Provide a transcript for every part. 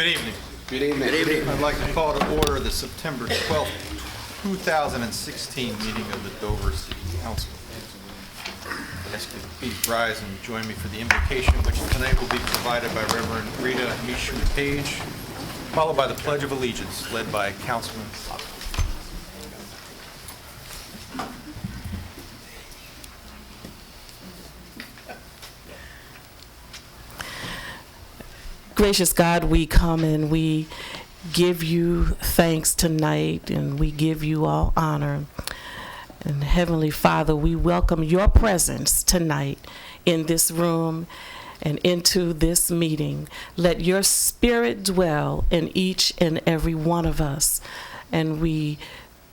Good evening. Good evening. Good evening. I'd like to call to order the September 12th, 2016 meeting of the Dover City Council. I ask you to please rise and join me for the invocation, which tonight will be provided by Reverend Rita Mishu Page, followed by the Pledge of Allegiance, led by Councilman Pop. Gracious God, we come and we give you thanks tonight, and we give you all honor. And Heavenly Father, we welcome your presence tonight in this room and into this meeting. Let your spirit dwell in each and every one of us. And we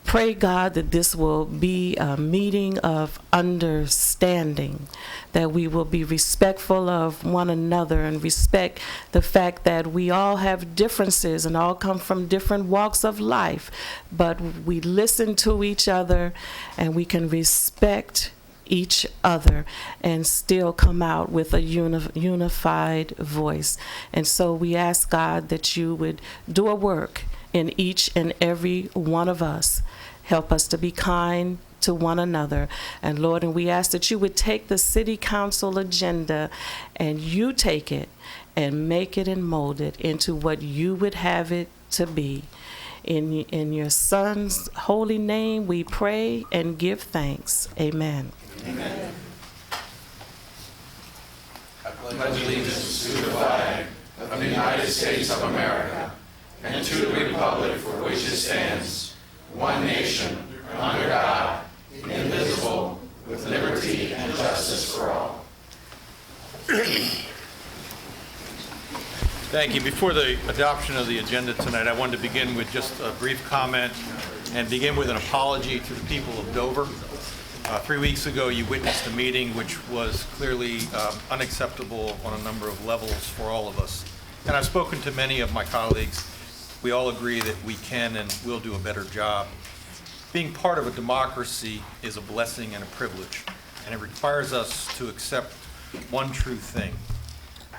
pray, God, that this will be a meeting of understanding, that we will be respectful of one another and respect the fact that we all have differences and all come from different walks of life, but we listen to each other and we can respect each other and still come out with a unified voice. And so we ask, God, that you would do a work in each and every one of us. Help us to be kind to one another. And Lord, and we ask that you would take the city council agenda and you take it and make it and mold it into what you would have it to be. In your son's holy name we pray and give thanks. Amen. Amen. I pledge allegiance to the flag of the United States of America and to the republic for which it stands, one nation, under God, indivisible, with liberty and justice for all. Thank you. Before the adoption of the agenda tonight, I wanted to begin with just a brief comment and begin with an apology to the people of Dover. 3 weeks ago, you witnessed a meeting which was clearly unacceptable on a number of levels for all of us. And I've spoken to many of my colleagues. We all agree that we can and will do a better job. Being part of a democracy is a blessing and a privilege, and it requires us to accept one true thing,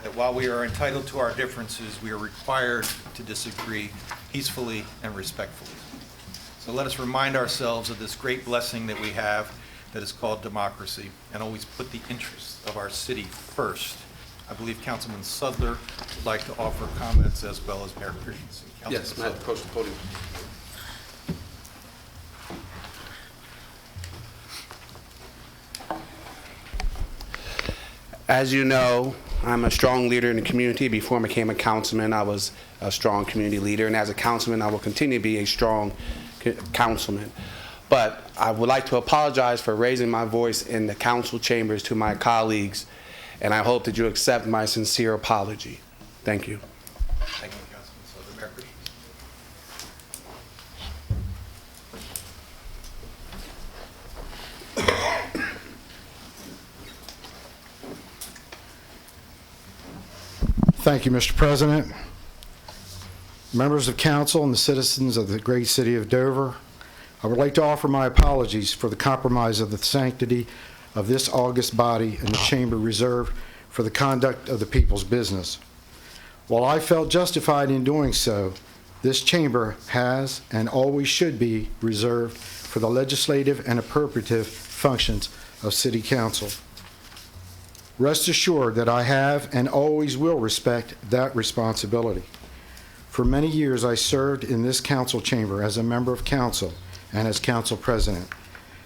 that while we are entitled to our differences, we are required to disagree peacefully and respectfully. So let us remind ourselves of this great blessing that we have that is called democracy, and always put the interests of our city first. I believe Councilman Sudler would like to offer comments, as well as Mayor Christensen. Yes, Matt, approach the podium. As you know, I'm a strong leader in the community. Before I became a councilman, I was a strong community leader, and as a councilman, I will continue to be a strong councilman. But I would like to apologize for raising my voice in the council chambers to my colleagues, and I hope that you accept my sincere apology. Thank you. Thank you, Councilman Sudler. Mayor Christensen. Thank you, Mr. President. Members of council and the citizens of the great city of Dover, I would like to offer my apologies for the compromise of the sanctity of this august body and the chamber reserved for the conduct of the people's business. While I felt justified in doing so, this chamber has and always should be reserved for the legislative and appropriative functions of city council. Rest assured that I have and always will respect that responsibility. For many years, I served in this council chamber as a member of council and as council president.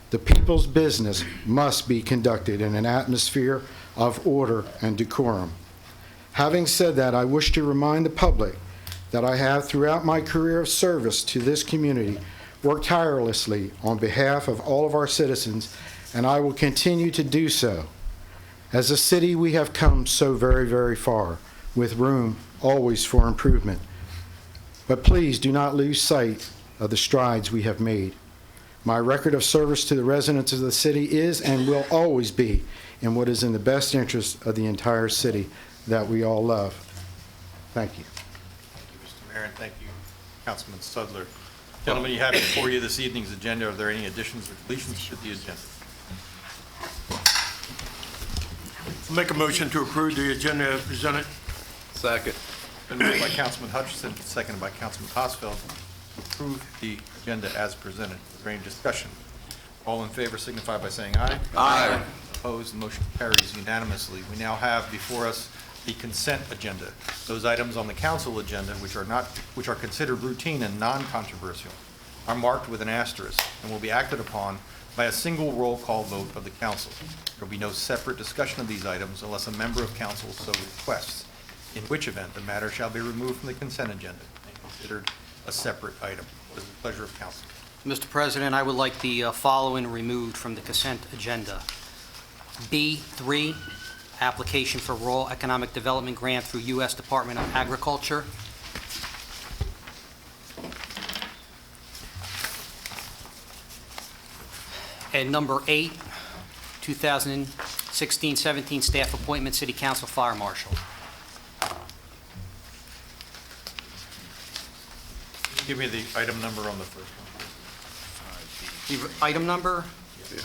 The people's business must be conducted in an atmosphere of order and decorum. Having said that, I wish to remind the public that I have, throughout my career of service to this community, worked tirelessly on behalf of all of our citizens, and I will continue to do so. As a city, we have come so very, very far, with room always for improvement. But please do not lose sight of the strides we have made. My record of service to the residents of the city is and will always be in what is in the best interest of the entire city that we all love. Thank you. Thank you, Mr. Mayor, and thank you, Councilman Sudler. Gentlemen, you have before you this evening's agenda. Are there any additions or deletions to the agenda? Make a motion to approve the agenda as presented. Second. Been moved by Councilman Hutchinson, seconded by Councilman Hosfeld, to approve the agenda as presented. Is there any discussion? All in favor signify by saying aye. Aye. Opposed, the motion carries unanimously. We now have before us the consent agenda. Those items on the council agenda which are considered routine and non-controversial are marked with an asterisk and will be acted upon by a single roll call vote of the council. There will be no separate discussion of these items unless a member of council so requests, in which event the matter shall be removed from the consent agenda and considered a separate item. What is the pleasure of council? Mr. President, I would like the following removed from the consent agenda. B3, application for rural economic development grant through U.S. Department of Agriculture. And number 8, 2016-17 staff appointment, City Council Fire Marshal. Give me the item number on the first one. The item number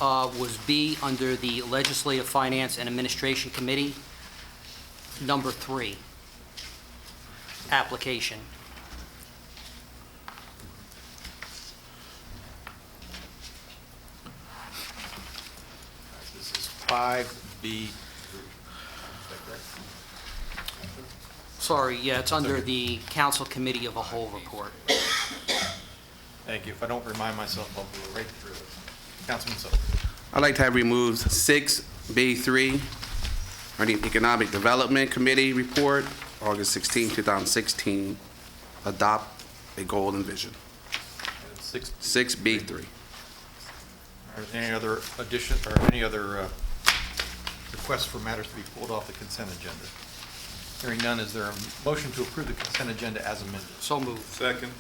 was B under the Legislative Finance and Administration Committee. Number 3, application. This is 5B. Sorry, yeah, it's under the Council Committee of a Whole report. Thank you. If I don't remind myself, I'll go right through it. Councilman Sullivan. I'd like to have removed 6B3, or the Economic Development Committee report, August 16, 2016, adopt a goal and vision. 6B3. Are there any other addition, or any other requests for matters to be pulled off the consent agenda? Hearing none, is there a motion to approve the consent agenda as amended? So moved. Second.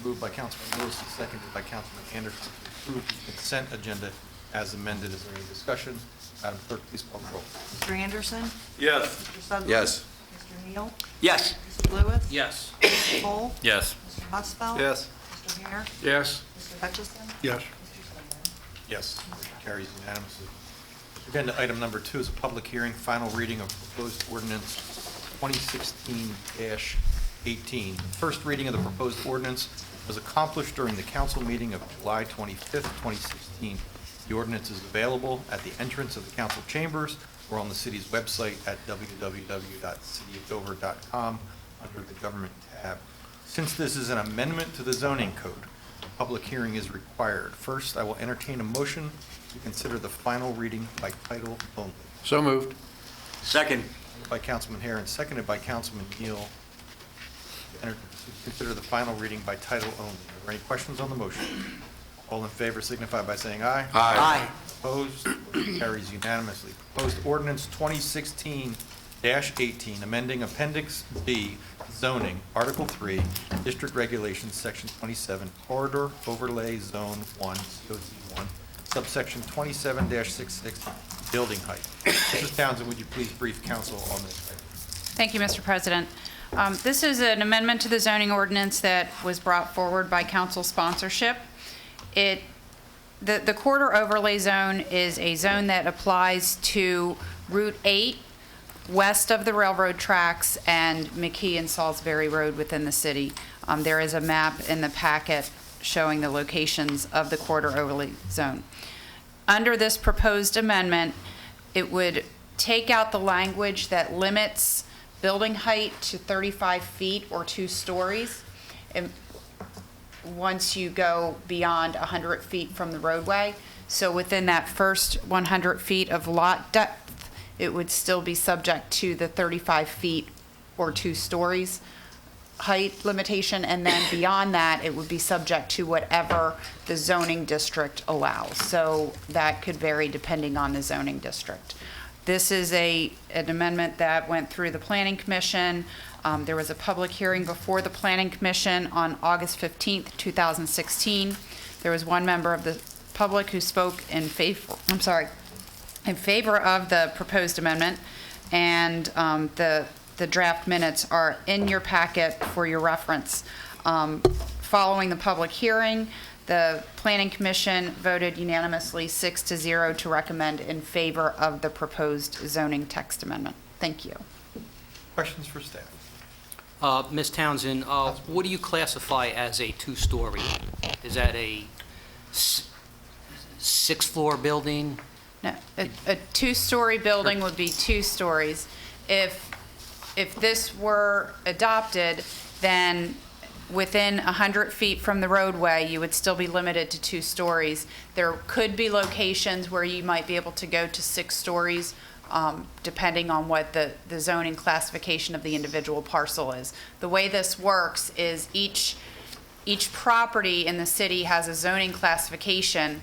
Moved by Councilman Lewis and seconded by Councilman Anderson to approve the consent agenda as amended. Is there any discussion? Madam Clerk, please call the roll. Mr. Anderson? Yes. Mr. Sudler? Yes. Mr. Neal? Yes. Mr. Lewis? Yes. Mr. Cole? Yes. Mr. Hosfeld? Yes. Mr. Hare? Yes. Mr. Hutchison? Yes. Mr. Sudler? Yes, motion carries unanimously. Agenda item number 2 is a public hearing, final reading of proposed ordinance 2016-18. The first reading of the proposed ordinance was accomplished during the council meeting of July 25th, 2016. The ordinance is available at the entrance of the council chambers or on the city's website at www.cityofdover.com under the Government tab. Since this is an amendment to the zoning code, a public hearing is required. First, I will entertain a motion to consider the final reading by title only. So moved. Second. Moved by Councilman Hare and seconded by Councilman Neal. To consider the final reading by title only. Are there any questions on the motion? All in favor signify by saying aye. Aye. Opposed? Motion carries unanimously. Proposed ordinance 2016-18, amending Appendix B, zoning, Article 3, District Regulations, Section 27, Corridor Overlay Zone 1, COZ1, subsection 27-66, building height. Mrs. Townsend, would you please brief council on this item? Thank you, Mr. President. This is an amendment to the zoning ordinance that was brought forward by council sponsorship. The corridor overlay zone is a zone that applies to Route 8 west of the railroad tracks and McKee and Salisbury Road within the city. There is a map in the packet showing the locations of the corridor overlay zone. Under this proposed amendment, it would take out the language that limits building height to 35 feet or 2 stories. And once you go beyond 100 feet from the roadway. So within that first 100 feet of lot depth, it would still be subject to the 35 feet or 2 stories height limitation, and then beyond that, it would be subject to whatever the zoning district allows. So that could vary depending on the zoning district. This is an amendment that went through the Planning Commission. There was a public hearing before the Planning Commission on August 15th, 2016. There was one member of the public who spoke in favor of the proposed amendment, and the draft minutes are in your packet for your reference. Following the public hearing, the Planning Commission voted unanimously 6-0 to recommend in favor of the proposed zoning text amendment. Thank you. Questions for staff? Ms. Townsend, what do you classify as a two-story? Is that a sixth-floor building? No, a two-story building would be 2 stories. If this were adopted, then within 100 feet from the roadway, you would still be limited to 2 stories. There could be locations where you might be able to go to 6 stories, depending on what the zoning classification of the individual parcel is. The way this works is each property in the city has a zoning classification,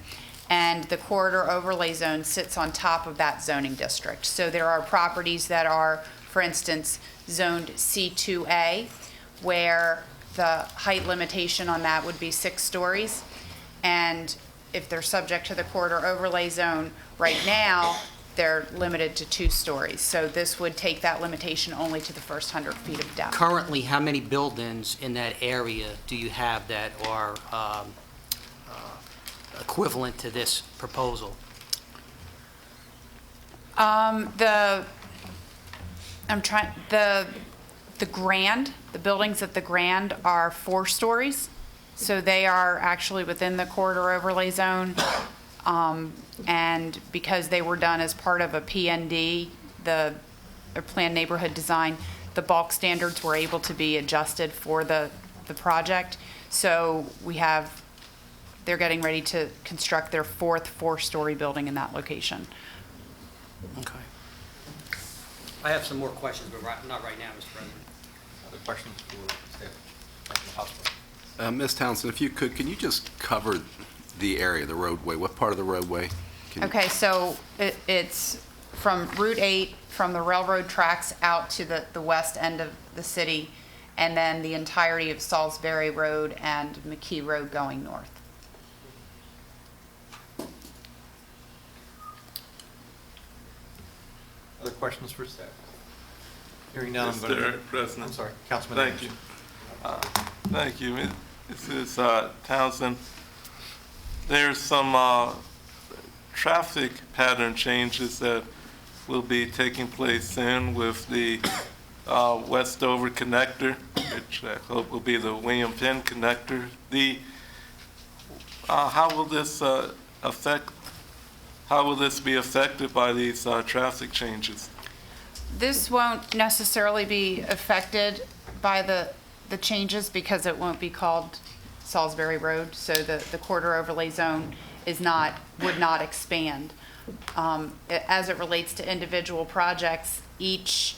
and the corridor overlay zone sits on top of that zoning district. So there are properties that are, for instance, zoned C2A, where the height limitation on that would be 6 stories. And if they're subject to the corridor overlay zone, right now, they're limited to 2 stories. So this would take that limitation only to the first 100 feet of depth. Currently, how many buildings in that area do you have that are equivalent to this proposal? The Grand, the buildings at the Grand are 4 stories. So they are actually within the corridor overlay zone. And because they were done as part of a PND, the Planned Neighborhood Design, the bulk standards were able to be adjusted for the project. So they're getting ready to construct their 4th 4-story building in that location. Okay. I have some more questions, but not right now, Mr. President. Other questions for staff? Councilman House. Ms. Townsend, if you could, can you just cover the area, the roadway? What part of the roadway? Okay, so it's from Route 8, from the railroad tracks out to the west end of the city, and then the entirety of Salisbury Road and McKee Road going north. Other questions for staff? Hearing none, I'm going to... Mr. President. I'm sorry, Councilman. Thank you. Thank you. This is Townsend. There's some traffic pattern changes that will be taking place soon with the Westover connector, which I hope will be the William Penn connector. How will this be affected by these traffic changes? This won't necessarily be affected by the changes because it won't be called Salisbury Road, so the corridor overlay zone would not expand. As it relates to individual projects, each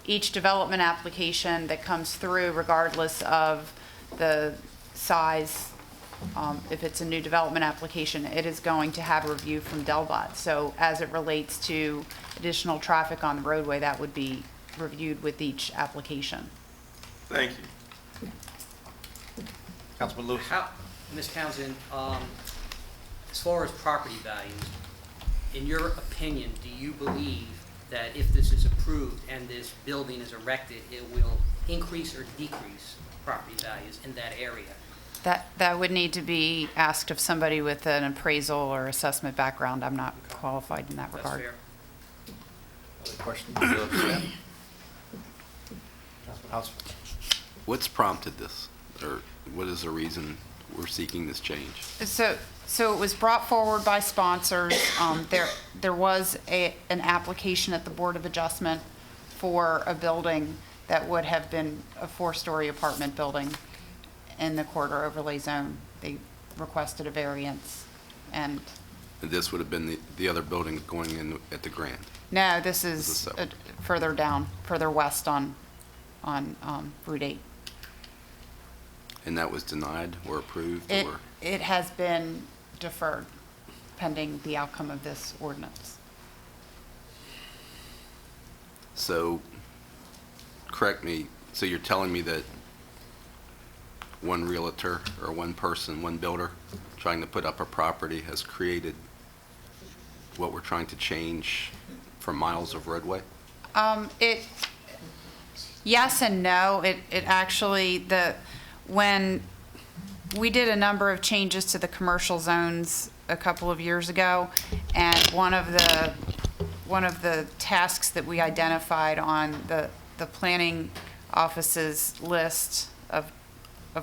development application that comes through, regardless of the size, if it's a new development application, it is going to have a review from Delbot. So as it relates to additional traffic on the roadway, that would be reviewed with each application. Thank you. Councilman Lewis. Ms. Townsend, as far as property values, in your opinion, do you believe that if this is approved and this building is erected, it will increase or decrease property values in that area? That would need to be asked of somebody with an appraisal or assessment background. I'm not qualified in that That's regard. fair. Other questions for staff? Councilman House. What's prompted this? Or what is the reason we're seeking this change? So it was brought forward by sponsors. There was an application at the Board of Adjustment for a building that would have been a 4-story apartment building in the corridor overlay zone. They requested a variance, and And this would have been the other building going in at the Grand. no, this This is is separate. further down, further west on Route 8. And that was denied or approved or? It has been deferred pending the outcome of this ordinance. So, correct me, so you're telling me that one realtor or one person, one builder trying to put up a property has created what we're trying to change for miles of roadway? Yes and no. It actually, when we did a number of changes to the commercial zones a couple of years ago, and one of the tasks that we identified on the planning office's list of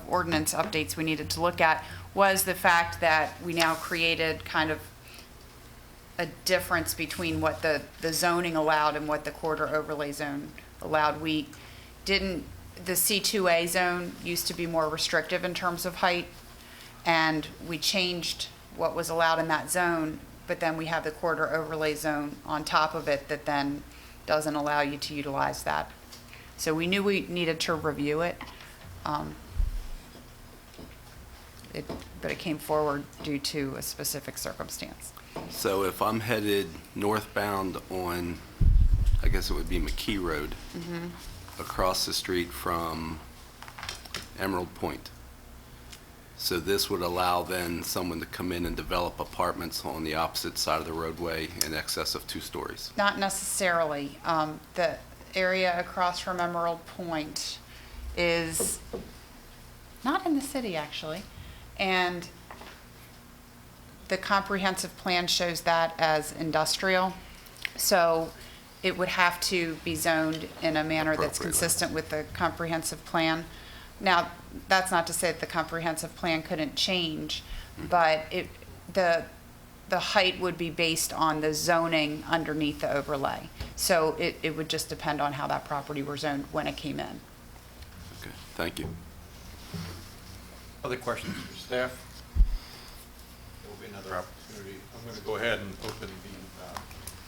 ordinance updates we needed to look at was the fact that we now created kind of a difference between what the zoning allowed and what the corridor overlay zone allowed. We didn't, the C2A zone used to be more restrictive in terms of height, and we changed what was allowed in that zone, but then we have the corridor overlay zone on top of it that then doesn't allow you to utilize that. So we knew we needed to review it. But it came forward due to a specific circumstance. So if I'm headed northbound on, I guess it would be McKee Road, across the street from Emerald Point. So this would allow then someone to come in and develop apartments on the opposite side of the roadway in excess of 2 stories. Not necessarily. The area across from Emerald Point is not in the city, actually. And the comprehensive plan shows that as industrial. So it would have to be zoned in a manner that's Appropriately. consistent with the comprehensive plan. Now, that's not to say that the comprehensive plan couldn't change, but the height would be based on the zoning underneath the overlay. So it would just depend on how that property were zoned when it came in. Okay, thank you. Other questions for staff? There will be another opportunity. I'm going to go ahead and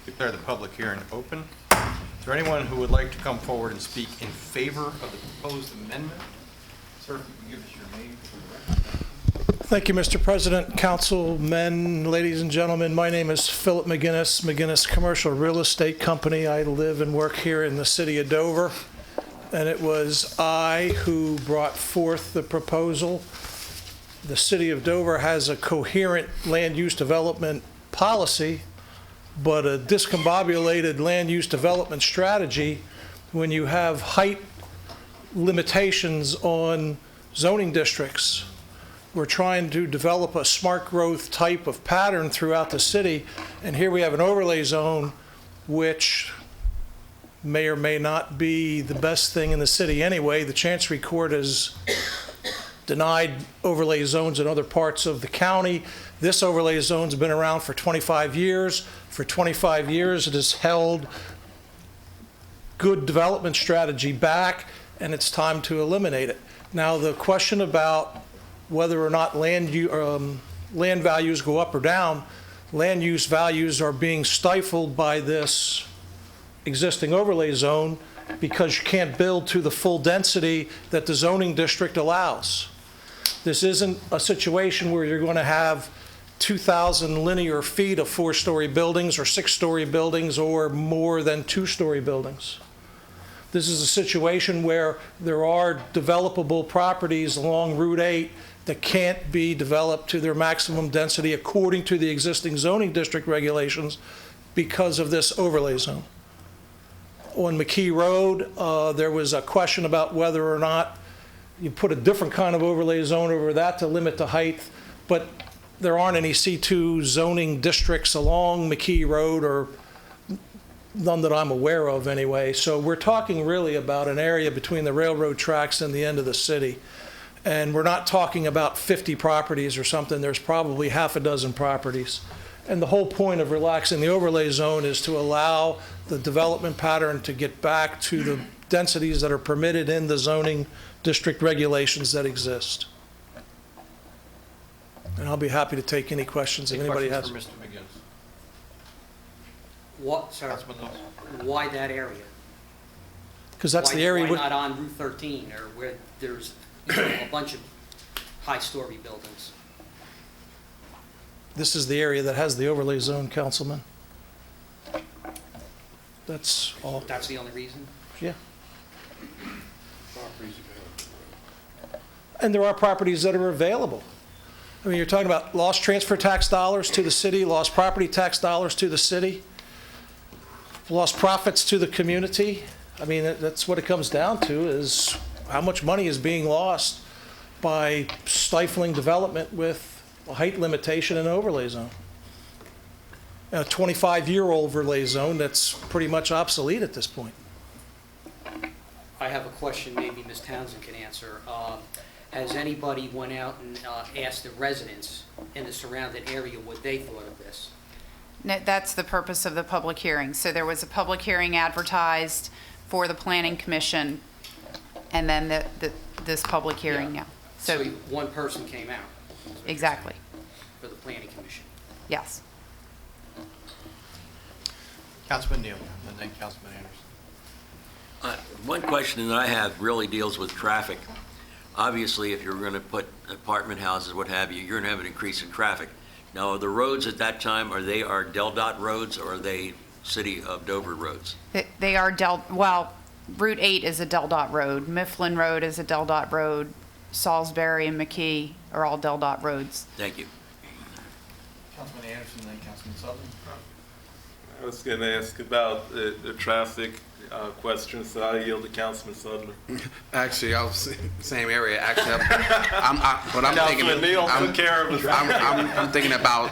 declare the public hearing open. Is there anyone who would like to come forward and speak in favor of the proposed amendment? Sir, if you can give us your name for the record. Thank you, Mr. President, councilmen, ladies and gentlemen. My name is Philip McGinnis, McGinnis Commercial Real Estate Company. I live and work here in the city of Dover, and it was I who brought forth the proposal. The city of Dover has a coherent land use development policy, but a discombobulated land use development strategy when you have height limitations on zoning districts. We're trying to develop a smart growth type of pattern throughout the city, and here we have an overlay zone which may or may not be the best thing in the city anyway. The Chancery Court has denied overlay zones in other parts of the county. This overlay zone's been around for 25 years. For 25 years, it has held good development strategy back, and it's time to eliminate it. Now, the question about whether or not land values go up or down, land use values are being stifled by this existing overlay zone because you can't build to the full density that the zoning district allows. This isn't a situation where you're going to have 2,000 linear feet of 4-story buildings or 6-story buildings or more than 2-story buildings. This is a situation where there are developable properties along Route 8 that can't be developed to their maximum density according to the existing zoning district regulations because of this overlay zone. On McKee Road, there was a question about whether or not you put a different kind of overlay zone over that to limit the height, but there aren't any C2 zoning districts along McKee Road, or none that I'm aware of anyway. So we're talking really about an area between the railroad tracks and the end of the city. And we're not talking about 50 properties or something. There's probably half a dozen properties. And the whole point of relaxing the overlay zone is to allow the development pattern to get back to the densities that are permitted in the zoning district regulations that exist. And I'll be happy to take any questions if anybody has. Any questions for Mr. McGinnis? What, sir, Councilman Lewis? why that area? Because that's the area. Why not on Route 13, or where there's a bunch of high-story buildings? This is the area that has the overlay zone, Councilman. That's all. That's the only reason? Yeah. And there are properties that are available. I mean, you're talking about lost transfer tax dollars to the city, lost property tax dollars to the city, lost profits to the community. I mean, that's what it comes down to, is how much money is being lost by stifling development with a height limitation and overlay zone. And a 25-year overlay zone that's pretty much obsolete at this point. I have a question maybe Ms. Townsend can answer. Has anybody went out and asked the residents in the surrounding area what they thought of this? No, that's the purpose of the public hearing. So there was a public hearing advertised for the Planning Commission, and then this public hearing now. So one person came out Exactly, for the planning commission. yes. Councilman Neal, and then Councilman Anderson. One question that I have really deals with traffic. Obviously, if you're going to put apartment houses, what have you, you're going to have an increase in traffic. Now, the roads at that time, are Del Dot roads, or are they City of Dover roads? They are well, Route 8 is a Del Dot road, Mifflin Road is a Del Dot road, Salisbury and McKee are all Del Dot roads. Thank you. Councilman Anderson, then Councilman Sutton. I was going to ask about the traffic question, so I yield to Councilman Sutton. Actually, I was same area. Actually, I'm Councilman Neal took care of it. I'm thinking about,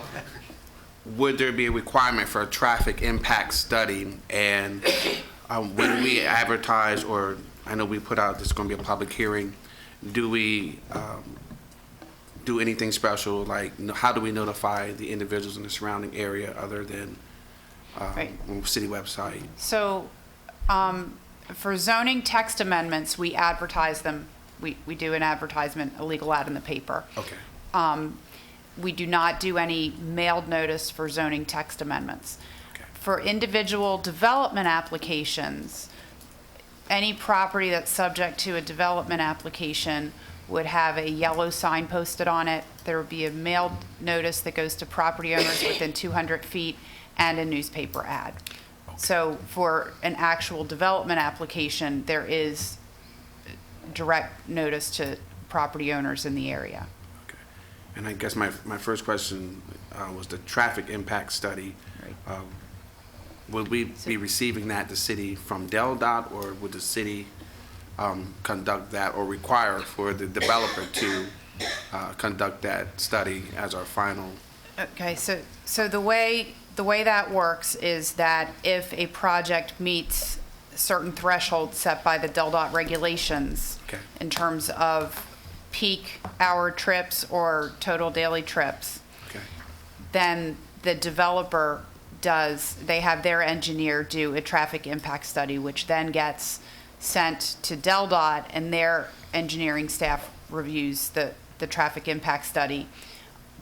would there be a requirement for a traffic impact study? And when we advertise, or I know we put out, this is going to be a public hearing, do we do anything special? Like, how do we notify the individuals in the surrounding area other than Right. on the city website? So for zoning text amendments, we advertise them. We do an advertisement, a legal ad in the paper. Okay. We do not do any mailed notice for zoning text amendments. Okay. For individual development applications, any property that's subject to a development application would have a yellow sign posted on it. There would be a mailed notice that goes to property owners within 200 feet and a newspaper ad. So for an actual development application, there is direct notice to property owners in the area. Okay. And I guess my first question was the traffic impact study. Right. Would we be receiving that, the city, from Del Dot, or would the city conduct that, or require for the developer to conduct that study as our final? Okay, so the way that works is that if a project meets certain thresholds set by the Del Dot regulations, Okay. in terms of peak hour trips or total daily trips, Okay. then the developer they have their engineer do a traffic impact study, which then gets sent to Del Dot, and their engineering staff reviews the traffic impact study.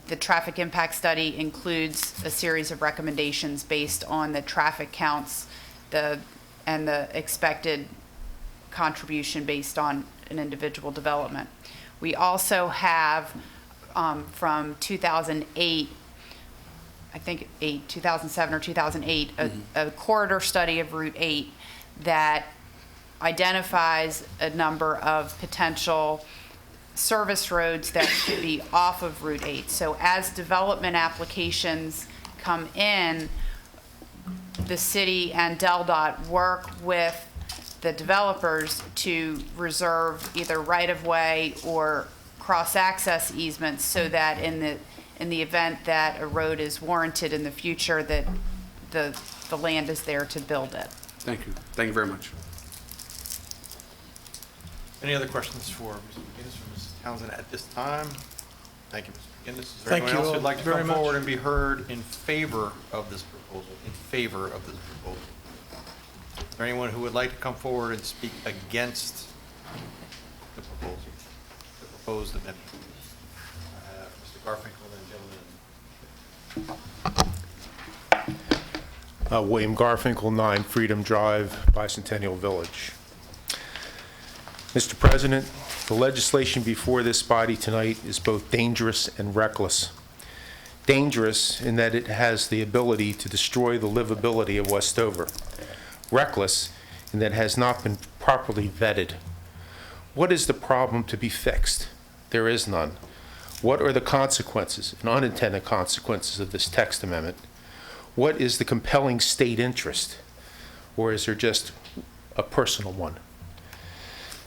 The traffic impact study includes a series of recommendations based on the traffic counts and the expected contribution based on an individual development. We also have, from 2008, I think 2007 or 2008, a corridor study of Route 8 that identifies a number of potential service roads that could be off of Route 8. So as development applications come in, the city and Del Dot work with the developers to reserve either right-of-way or cross-access easements so that in the event that a road is warranted in the future, that the land is there to build it. Thank you. Thank you very much. Any other questions for Mr. McGinnis or Mrs. Townsend at this time? Thank you, Mr. McGinnis. Is there Thank anyone you else all who'd like to very come much. forward and be heard in favor of this proposal? In favor of this proposal? Is there anyone who would like to come forward and speak against the proposal, the proposed amendment? Mr. Garfinkel, then gentleman. William Garfinkel, 9 Freedom Drive, Bicentennial Village. Mr. President, the legislation before this body tonight is both dangerous and reckless. Dangerous in that it has the ability to destroy the livability of Westover. Reckless in that it has not been properly vetted. What is the problem to be fixed? There is none. What are the consequences and unintended consequences of this text amendment? What is the compelling state interest? Or is there just a personal one?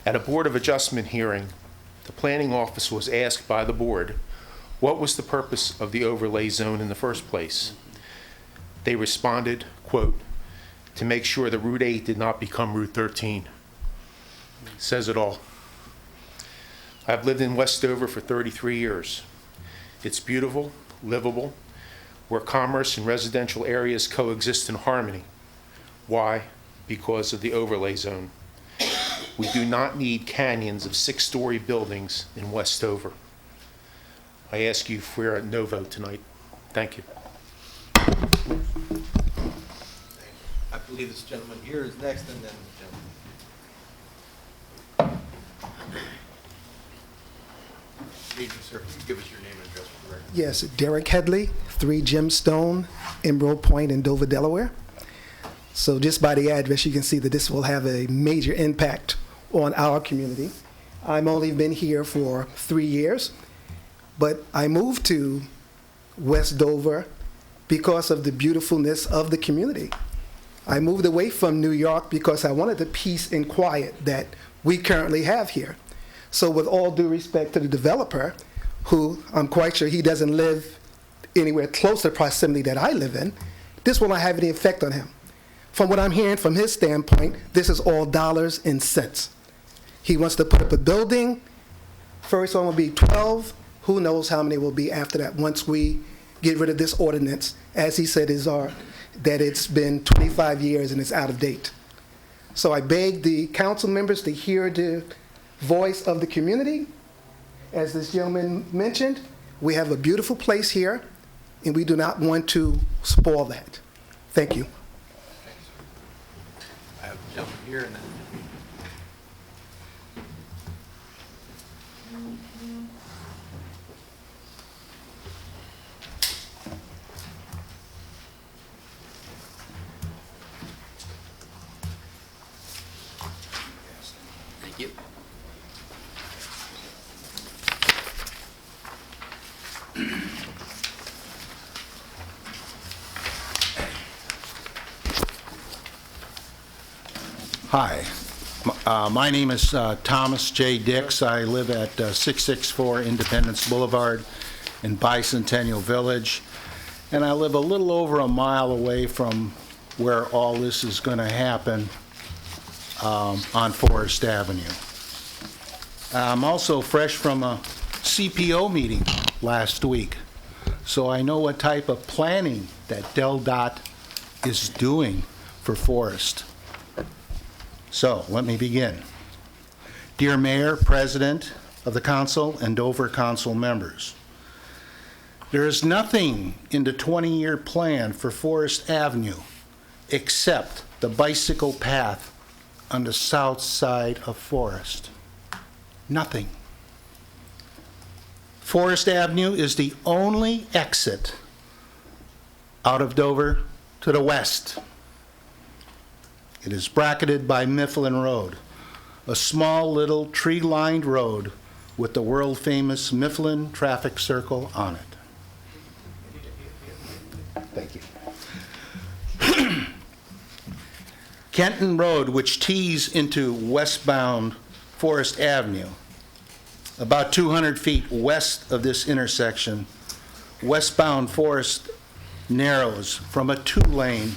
At a Board of Adjustment hearing, the planning office was asked by the board, what was the purpose of the overlay zone in the first place? They responded, quote, to make sure that Route 8 did not become Route 13. says it all. I've lived in Westover for 33 years. It's beautiful, livable, where commerce and residential areas coexist in harmony. Why? Because of the overlay zone. We do not need canyons of 6-story buildings in Westover. I ask you for a no vote tonight. Thank you. I believe this gentleman here is next, and then the gentleman. Sir, can you give us your name and address for the record? Yes, Derek Headley, 3 Gemstone, Emerald Point in Dover, Delaware. So just by the address, you can see that this will have a major impact on our community. I've only been here for 3 years, but I moved to West Dover because of the beautifulness of the community. I moved away from New York because I wanted the peace and quiet that we currently have here. So with all due respect to the developer, who I'm quite sure he doesn't live anywhere close to the proximity that I live in, this will not have any effect on him. From what I'm hearing from his standpoint, this is all dollars and cents. He wants to put up a building. First one will be 12. Who knows how many will be after that once we get rid of this ordinance, as he said, that it's been 25 years and it's out of date. So I beg the council members to hear the voice of the community. As this gentleman mentioned, we have a beautiful place here, and we do not want to spoil that. Thank you. I have a gentleman here, and then. Thank you. Hi, my name is Thomas J. Dix. I live at 664 Independence Boulevard in Bicentennial Village, and I live a little over a mile away from where all this is going to happen on Forest Avenue. I'm also fresh from a CPO meeting last week, so I know what type of planning that DelDOT is doing for Forest. So, let me begin. Dear Mayor, President of the Council, and Dover Council members, there is nothing in the 20-year plan for Forest Avenue except the bicycle path on the south side of Forest. Nothing. Forest Avenue is the only exit out of Dover to the west. It is bracketed by Mifflin Road, a small little tree-lined road with the world-famous Mifflin traffic circle on it. Thank you. Kenton Road, which tees into westbound Forest Avenue, about 200 feet west of this intersection, westbound Forest narrows from a 2-lane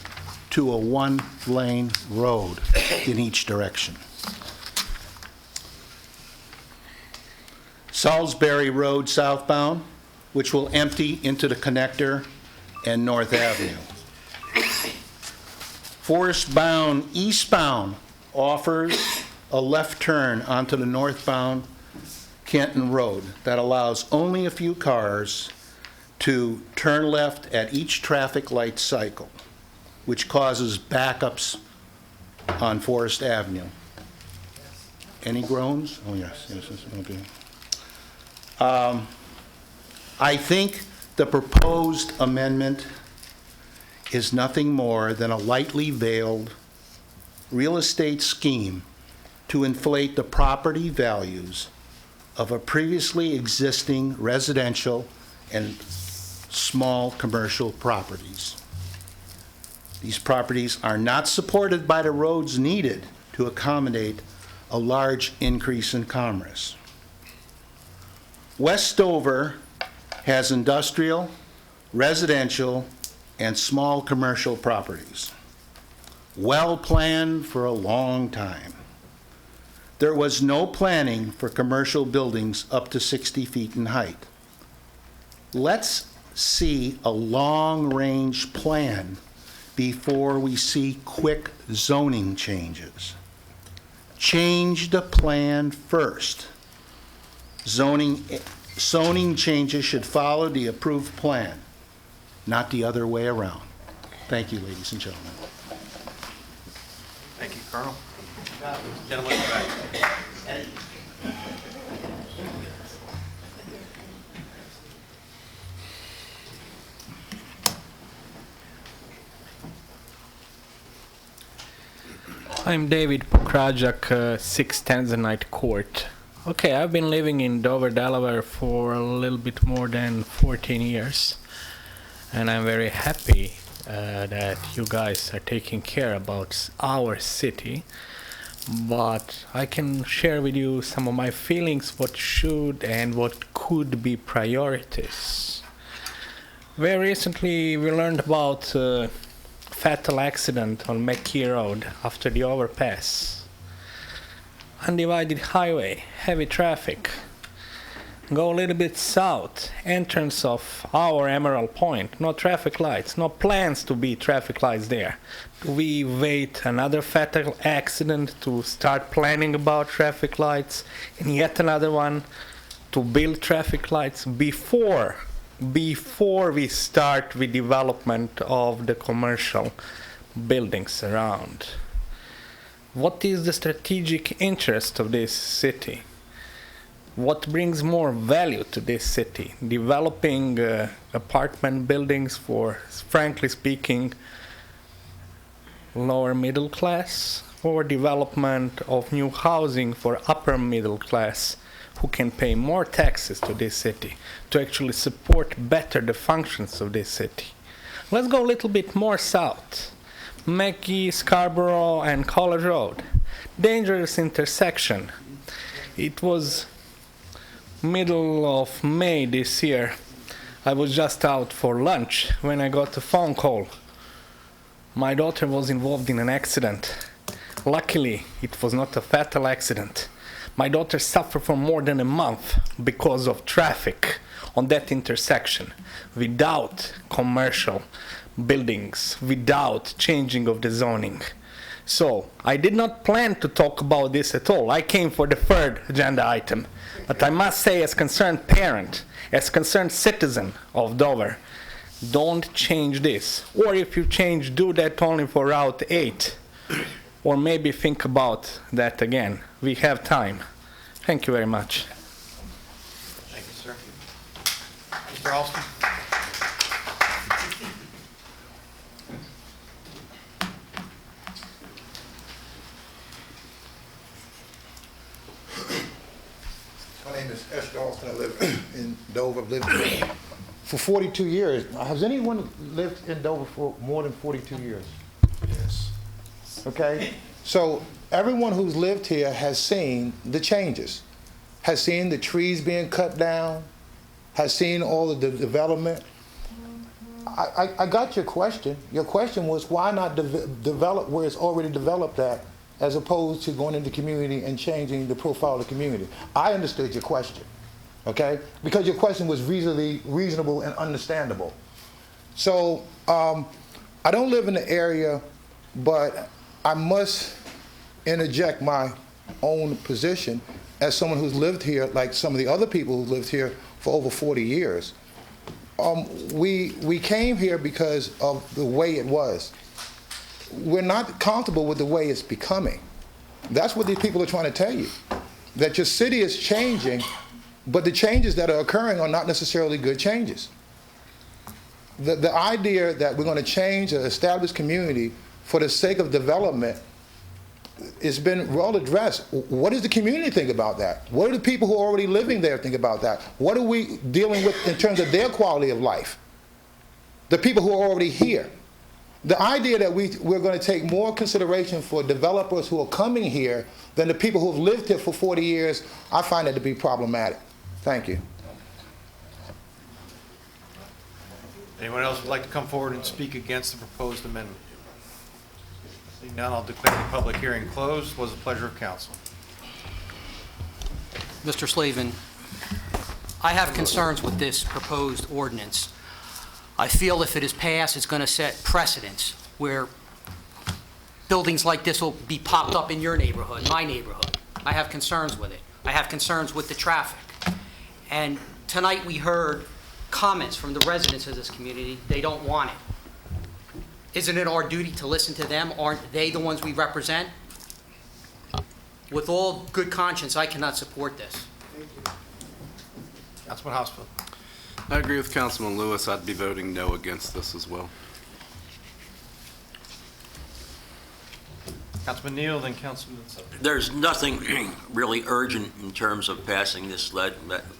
to a 1-lane road in each direction. Salisbury Road southbound, which will empty into the connector and North Avenue. Forest-bound eastbound offers a left turn onto the northbound Kenton Road that allows only a few cars to turn left at each traffic light cycle, which causes backups on Forest Avenue. Any groans? Oh, yes, yes, yes, okay. I think the proposed amendment is nothing more than a lightly veiled real estate scheme to inflate the property values of a previously existing residential and small commercial properties. These properties are not supported by the roads needed to accommodate a large increase in commerce. West Dover has industrial, residential, and small commercial properties, well planned for a long time. there was no planning for commercial buildings up to 60 feet in height. Let's see a long-range plan before we see quick zoning changes. Change the plan first. Zoning changes should follow the approved plan, not the other way around. Thank you, ladies and gentlemen. Thank you, Colonel. Gentleman in the back. I'm David Pokrajak, 6 Tanzanite Court. Okay, I've been living in Dover, Delaware for a little bit more than 14 years, and I'm very happy that you guys are taking care about our city. But I can share with you some of my feelings, what should and what could be priorities. Very recently, we learned about fatal accident on McKee Road after the overpass. Undivided highway, heavy traffic. Go a little bit south, entrance of our Emerald Point, no traffic lights, no plans to be traffic lights there. Do we wait another fatal accident to start planning about traffic lights, and yet another one to build traffic lights before we start with development of the commercial buildings around? What is the strategic interest of this city? What brings more value to this city? Developing apartment buildings for, frankly speaking, lower middle class, or development of new housing for upper middle class who can pay more taxes to this city to actually support better the functions of this city? Let's go a little bit more south. McKee, Scarborough, and College Road. Dangerous intersection. It was middle of May this year. I was just out for lunch when I got a phone call. My daughter was involved in an accident. Luckily, it was not a fatal accident. My daughter suffered for more than a month because of traffic on that intersection, without commercial buildings, without changing of the zoning. So, I did not plan to talk about this at all. I came for the third agenda item. But I must say, as concerned parent, as concerned citizen of Dover, don't change this. Or if you change, do that only for Route 8. Or maybe think about that again. We have time. Thank you very much. Thank you, sir. Mr. Alston? My name is Esther Alston. I live in Dover. I've lived here for 42 years. Has anyone lived in Dover for more than 42 years? Yes. Okay? So everyone who's lived here has seen the changes, has seen the trees being cut down, has seen all of the development. I got your question. Your question was, why not develop where it's already developed at, as opposed to going into the community and changing the profile of the community? I understood your question, okay? Because your question was reasonable and understandable. So I don't live in the area, but I must interject my own position as someone who's lived here, like some of the other people who've lived here for over 40 years. We came here because of the way it was. We're not comfortable with the way it's becoming. That's what these people are trying to tell you, that your city is changing, but the changes that are occurring are not necessarily good changes. The idea that we're going to change an established community for the sake of development has been well addressed. What does the community think about that? What do the people who are already living there think about that? What are we dealing with in terms of their quality of life? The people who are already here. The idea that we're going to take more consideration for developers who are coming here than the people who have lived here for 40 years, I find that to be problematic. Thank you. Anyone else would like to come forward and speak against the proposed amendment? Seeing none, I'll declare the public hearing closed. Was the pleasure of council. Mr. Slavin, I have concerns with this proposed ordinance. I feel if it is passed, it's going to set precedents where buildings like this will be popped up in your neighborhood, my neighborhood. I have concerns with it. I have concerns with the traffic. And tonight we heard comments from the residents of this community. They don't want it. Isn't it our duty to listen to them? Aren't they the ones we represent? With all good conscience, I cannot support this. Councilman Hosfeld. I agree with Councilman Lewis. I'd be voting no against this as well. Councilman Neal, then Councilman Sutton. There's nothing really urgent in terms of passing this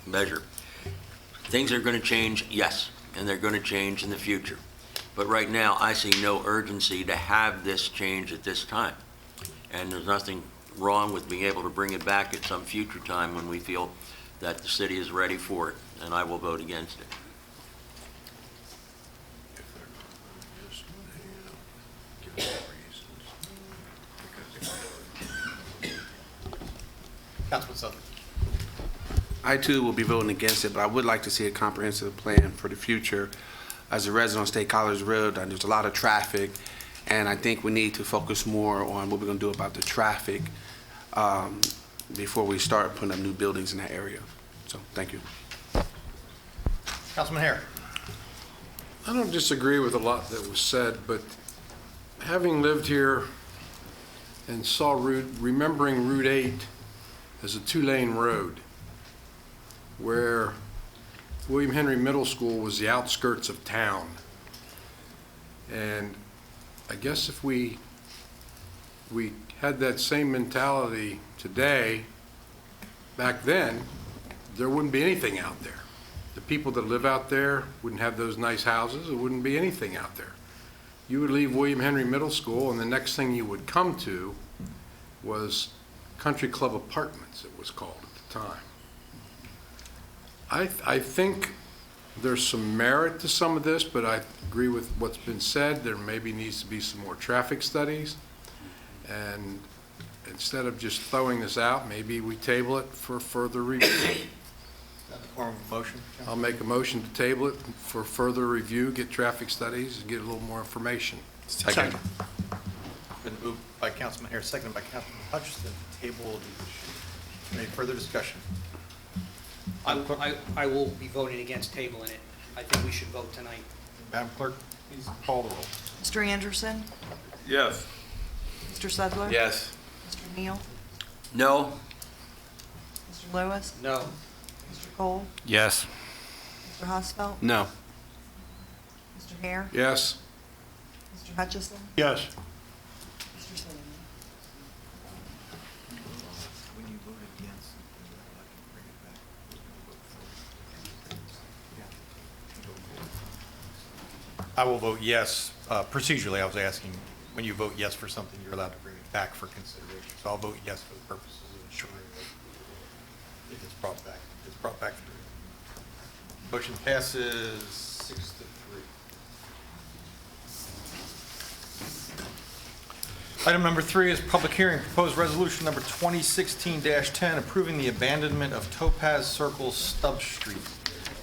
measure. Things are going to change, yes, and they're going to change in the future. But right now, I see no urgency to have this change at this time. And there's nothing wrong with being able to bring it back at some future time when we feel that the city is ready for it, and I will vote against it. Councilman Sutton. I too will be voting against it, but I would like to see a comprehensive plan for the future. As a resident on State College Road, there's a lot of traffic, and I think we need to focus more on what we're going to do about the traffic before we start putting up new buildings in that area. So, thank you. Councilman Hare. I don't disagree with a lot that was said, but having lived here and remembering Route 8 as a two-lane road, where William Henry Middle School was the outskirts of town. And I guess if we had that same mentality today, back then, there wouldn't be anything out there. The people that live out there wouldn't have those nice houses. There wouldn't be anything out there. You would leave William Henry Middle School, and the next thing you would come to was Country Club Apartments, it was called at the time. I think there's some merit to some of this, but I agree with what's been said. There maybe needs to be some more traffic studies. And instead of just throwing this out, maybe we table it for further review. Is that the form of a motion? I'll make a motion to table it for further review, get traffic studies, and get a little more information. Second. Been moved by Councilman Hare, seconded by Councilman Hutchinson. Table. Any further discussion? I will be voting against tabling it. I think we should vote tonight. Madam Clerk, please call the roll. Mr. Anderson? Yes. Mr. Sedler? Yes. Mr. Neal? No? Mr. Lewis? No. Mr. Cole? Yes. Mr. Hosfeld? No. Mr. Hare? Yes. Mr. Hutchison? Yes. Mr. Slavin? I will vote yes. Procedurally, I was asking, when you vote yes for something, you're allowed to bring it back for consideration. So I'll vote yes for the purposes of ensuring that if it's brought back, it's brought back through. Motion passes 6-3. Item number 3 is public hearing, proposed resolution number 2016-10, approving the abandonment of Topaz Circle Stubb Street.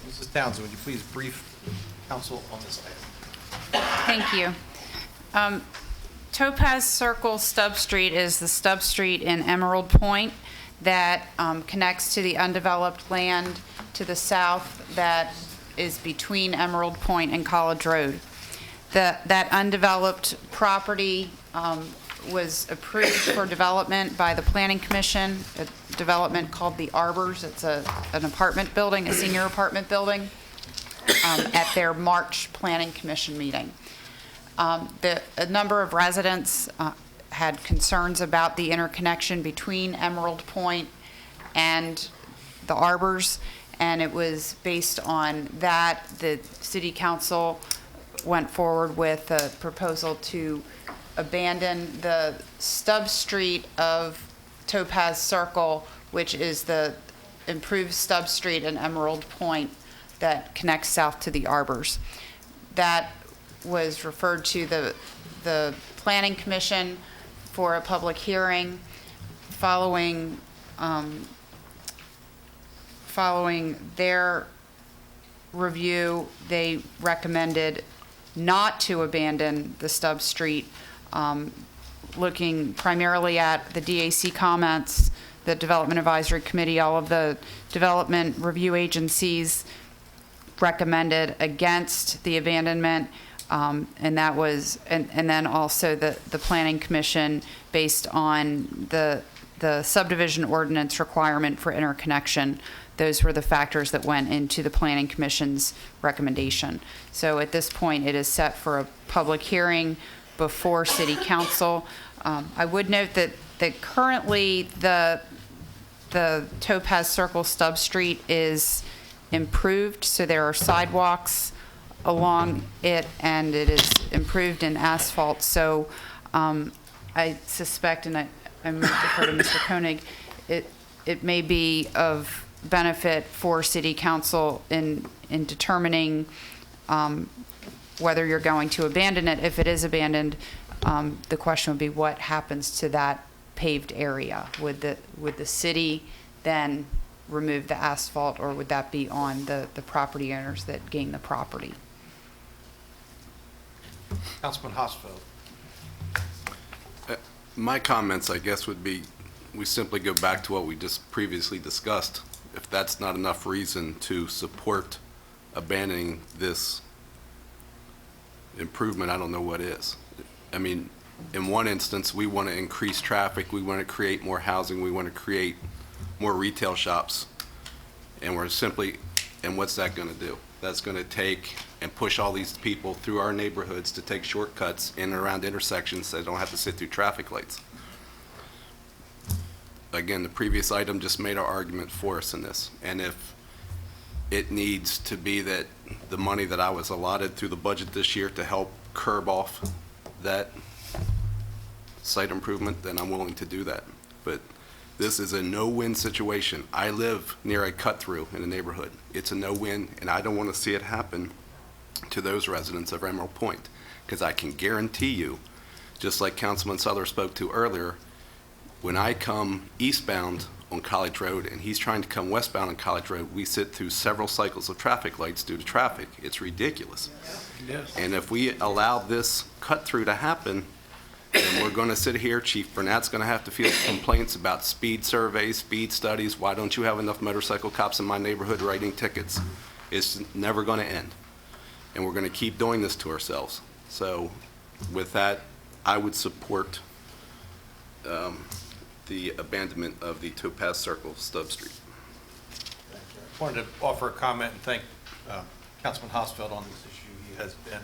Mrs. Townsend, would you please brief council on this item? Thank you. Topaz Circle Stubb Street is the Stubb Street in Emerald Point that connects to the undeveloped land to the south that is between Emerald Point and College Road. That undeveloped property was approved for development by the Planning Commission, a development called the Arbors. It's an apartment building, a senior apartment building, at their March Planning Commission meeting. A number of residents had concerns about the interconnection between Emerald Point and the Arbors, and it was based on that the City Council went forward with a proposal to abandon the Stubb Street of Topaz Circle, which is the improved Stubb Street in Emerald Point that connects south to the Arbors. That was referred to the Planning Commission for a public hearing. Following following their review, they recommended not to abandon the Stubbs Street, looking primarily at the DAC comments, the Development Advisory Committee, all of the development review agencies recommended against the abandonment, and that was, and then also the Planning Commission, based on the subdivision ordinance requirement for interconnection. Those were the factors that went into the Planning Commission's recommendation. So at this point, it is set for a public hearing before City Council. I would note that currently the Topaz Circle Stubbs Street is improved, so there are sidewalks along it, and it is improved in asphalt. So I suspect, and I'm going to defer to Mr. Koenig, it may be of benefit for City Council in determining whether you're going to abandon it. If it is abandoned, the question would be what happens to that paved area? Would the city then remove the asphalt, or would that be on the property owners that gain the property? Councilman Hosfeld. My comments, I guess, would be, we simply go back to what we just previously discussed. If that's not enough reason to support abandoning this improvement, I don't know what is. I mean, in one instance, we want to increase traffic, we want to create more housing, we want to create more retail shops, and we're simply, and what's that going to do? That's going to take and push all these people through our neighborhoods to take shortcuts in and around intersections so they don't have to sit through traffic lights. Again, the previous item just made our argument for us in this, and if it needs to be that the money that I was allotted through the budget this year to help curb off that site improvement, then I'm willing to do that. But this is a no-win situation. I live near a cut-through in a neighborhood. It's a no-win, and I don't want to see it happen to those residents of Emerald Point, because I can guarantee you, just like Councilman Sutler spoke to earlier, when I come eastbound on College Road and he's trying to come westbound on College Road, we sit through several cycles of traffic lights due to traffic. It's ridiculous. Yes. And if we allow this cut-through to happen, and we're going to sit here, Chief Burnett's going to have to field complaints about speed surveys, speed studies. Why don't you have enough motorcycle cops in my neighborhood writing tickets? It's never going to end. And we're going to keep doing this to ourselves. So with that, I would support the abandonment of the Topaz Circle Stubbs Street. I wanted to offer a comment and thank Councilman Hosfeld on this issue. He has been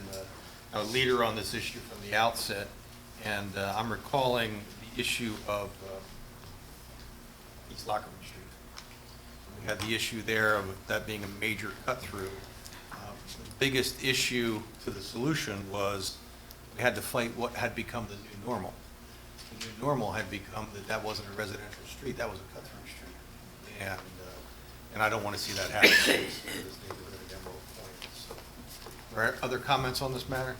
a leader on this issue from the outset. And I'm recalling the issue of East Lockerbie Street. We had the issue there of that being a major cut-through. The biggest issue to the solution was we had to fight what had become the new normal. The new normal had become that wasn't a residential street, that was a cut-through street. And I don't want to see that happen in this neighborhood of Emerald Point. So, are there other comments on this matter?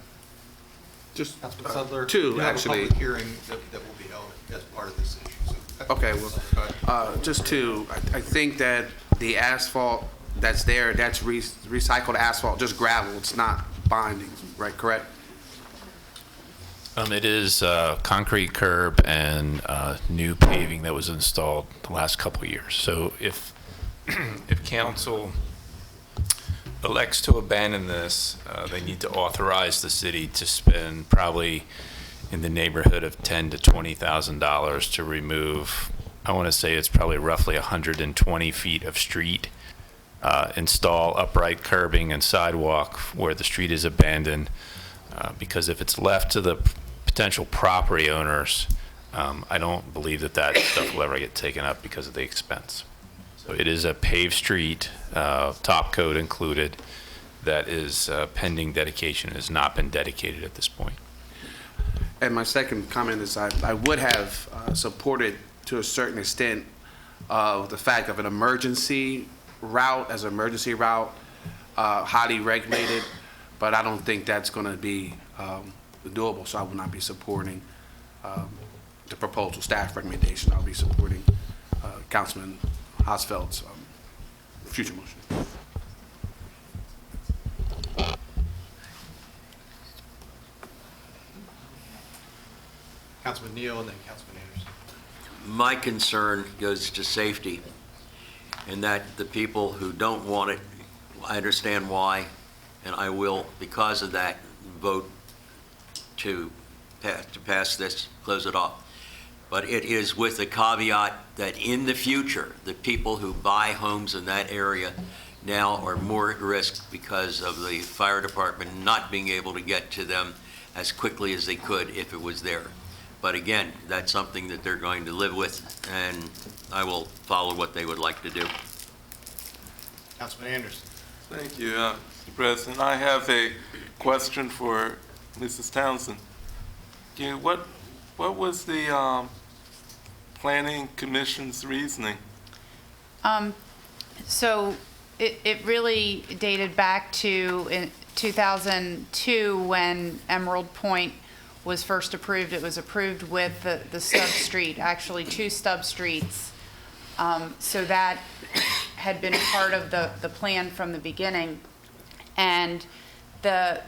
Just Councilman Sutler, two, we have actually. a public hearing that will be held as part of this issue. So, Okay, well, just two. I think that the asphalt that's there, that's recycled asphalt, just gravel. It's not binding, right? Correct? It is concrete curb and new paving that was installed the last couple of years. So if council elects to abandon this, they need to authorize the city to spend probably in the neighborhood of $10,000 to $20,000 to remove, I want to say it's probably roughly 120 feet of street, install upright curbing and sidewalk where the street is abandoned, because if it's left to the potential property owners, I don't believe that stuff will ever get taken up because of the expense. So it is a paved street, top coat included, that is pending dedication, has not been dedicated at this point. And my second comment is I would have supported to a certain extent of the fact of an emergency route as an emergency route, highly regulated, but I don't think that's going to be doable, so I will not be supporting the proposal staff recommendation. I'll be supporting Councilman Hosfeld's future motion. Councilman Neal and then Councilman Anderson. My concern goes to safety, and that the people who don't want it, I understand why, and I will, because of that, vote to pass this, close it off. But it is with the caveat that in the future, the people who buy homes in that area now are more at risk because of the fire department not being able to get to them as quickly as they could if it was there. But again, that's something that they're going to live with, and I will follow what they would like to do. Councilman Anderson. Thank you, Mr. President. I have a question for Mrs. Townsend. What was the Planning Commission's reasoning? So it really dated back to in 2002 when Emerald Point was first approved. It was approved with the stub street, actually 2 stub streets. So that had been part of the plan from the beginning. And the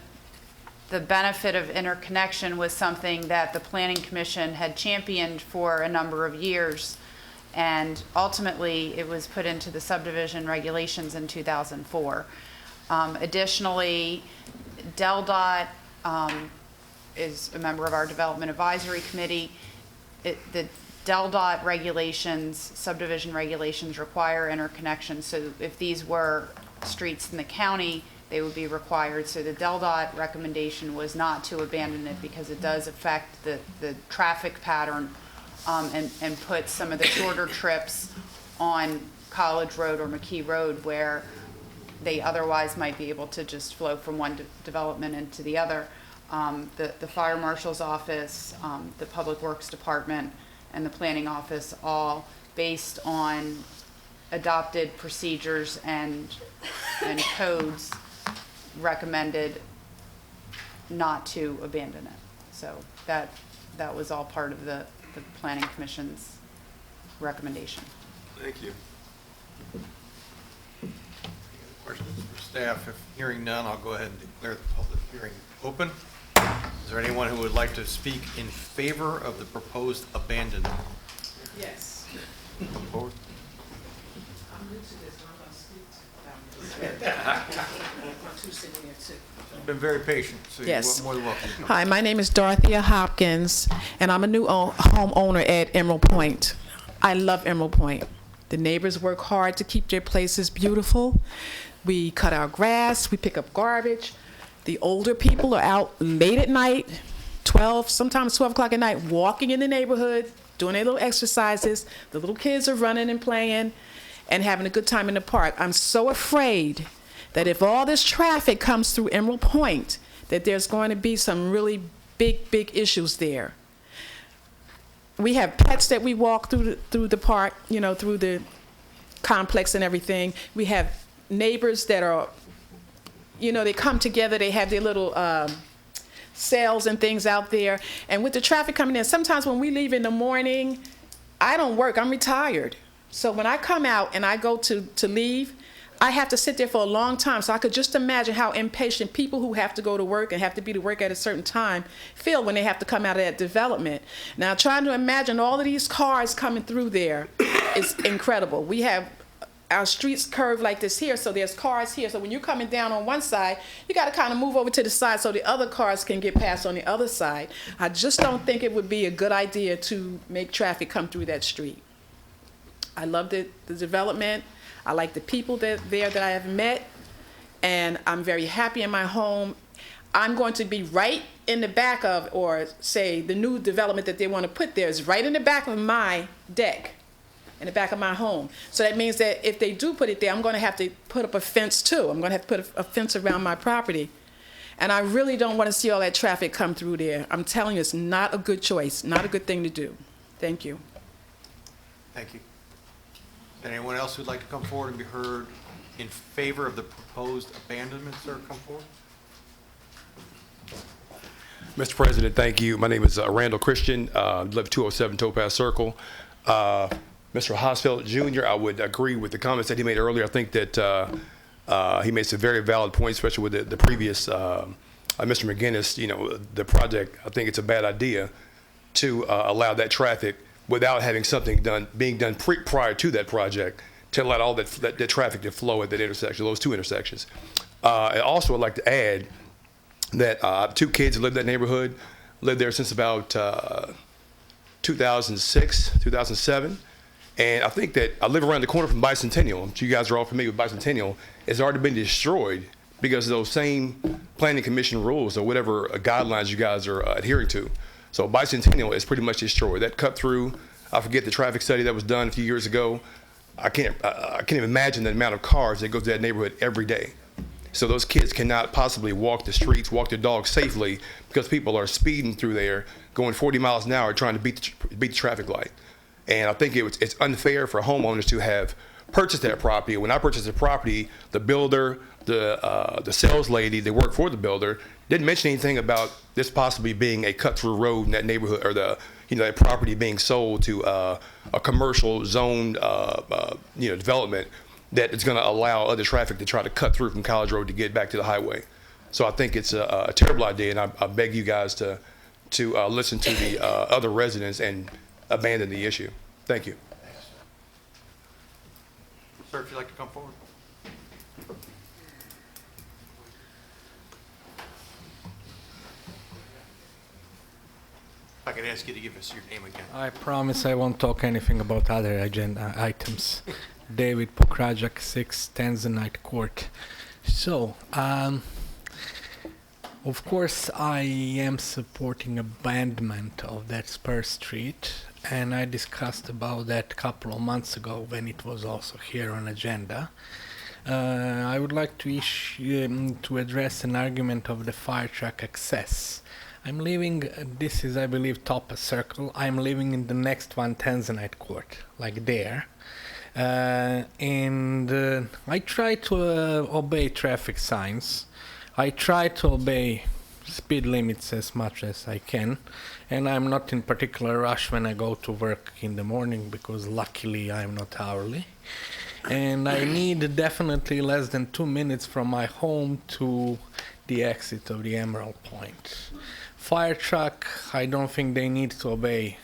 benefit of interconnection was something that the Planning Commission had championed for a number of years. And ultimately, it was put into the subdivision regulations in 2004. Additionally, DelDOT is a member of our Development Advisory Committee. The DelDOT regulations, subdivision regulations require interconnection. So if these were streets in the county, they would be required. So the DelDOT recommendation was not to abandon it because it does affect the traffic pattern and put some of the shorter trips on College Road or McKee Road where they otherwise might be able to just flow from one development into the other. The Fire Marshal's Office, the Public Works Department, and the Planning Office, all based on adopted procedures and codes, recommended not to abandon it. So that was all part of the Planning Commission's recommendation. Thank you. Questions for staff? If hearing none, I'll go ahead and declare the public hearing open. Is there anyone who would like to speak in favor of the proposed abandonment? Yes. Come forward. I'm new to this, and I'm going to speak to them. You've been very patient, so Yes. you're more than welcome. Hi, my name is Dorothea Hopkins, and I'm a new homeowner at Emerald Point. I love Emerald Point. The neighbors work hard to keep their places beautiful. We cut our grass, we pick up garbage. The older people are out late at night, sometimes 12 o'clock at night, walking in the neighborhood, doing their little exercises. The little kids are running and playing and having a good time in the park. I'm so afraid that if all this traffic comes through Emerald Point, that there's going to be some really big issues there. We have pets that we walk through the park, through the complex and everything. We have neighbors that are, they come together, they have their little sales and things out there. And with the traffic coming in, sometimes when we leave in the morning, I don't work, I'm retired. So when I come out and I go to leave, I have to sit there for a long time. So I could just imagine how impatient people who have to go to work and have to be to work at a certain time feel when they have to come out of that development. Now, trying to imagine all of these cars coming through there is incredible. We have our streets curved like this here, so there's cars here. So when you're coming down on one side, you got to kind of move over to the side so the other cars can get past on the other side. I just don't think it would be a good idea to make traffic come through that street. I love the development. I like the people there that I have met, and I'm very happy in my home. I'm going to be right in the back of, or say the new development that they want to put there is right in the back of my deck, in the back of my home. So that means that if they do put it there, I'm going to have to put up a fence too. I'm going to have to put a fence around my property. And I really don't want to see all that traffic come through there. I'm telling you, it's not a good choice, not a good thing to do. Thank you. Thank you. Anyone else who'd like to come forward and be heard in favor of the proposed abandonment, sir, come forward? Mr. President, thank you. My name is Randall Christian, live 207 Topaz Circle. Mr. Mr. Hosfeld Jr., I would agree with the comments that he made earlier. I think that he made some very valid points, especially with the previous Mr. McGinnis. You know, the project, I think it's a bad idea to allow that traffic without having something being done prior to that project to allow all that traffic to flow at that intersection, those two intersections. I also would like to add that I have 2 kids that live in that neighborhood, lived there since about 2006, 2007. And I think that I live around the corner from Bicentennial. You guys are all familiar with Bicentennial. It's already been destroyed because of those same planning commission rules or whatever guidelines you guys are adhering to. So Bicentennial is pretty much destroyed. That cut through, I forget the traffic study that was done a few years ago. I can't even imagine the amount of cars that go to that neighborhood every day. So those kids cannot possibly walk the streets, walk their dogs safely because people are speeding through there, going 40 miles an hour, trying to beat the traffic light. And I think it's unfair for homeowners to have purchased that property. When I purchased the property, the builder, the sales lady that worked for the builder didn't mention anything about this possibly being a cut-through road in that neighborhood, or that property being sold to a commercial zoned development that is going to allow other traffic to try to cut through from College Road to get back to the highway. So I think it's a terrible idea, and I beg you guys to listen to the other residents and abandon the issue. Thank you. Sir, if you'd like to come forward. If I could ask you to give us your name again. I promise I won't talk anything about other agenda items. David Pokrajak, 6 Tanzanite Court. So, of course, I am supporting abandonment of that Spur Street, and I discussed about that a couple of months ago when it was also here on agenda. I would like to address an argument of the fire truck access. I'm living, this is, I believe, Topper Circle. I'm living in the next one, Tanzanite Court, like there. And I try to obey traffic signs. I try to obey speed limits as much as I can. And I'm not in particular rush when I go to work in the morning because luckily I'm not hourly. And I need definitely less than 2 minutes from my home to the exit of the Emerald Point. Fire truck, I don't think they need to obey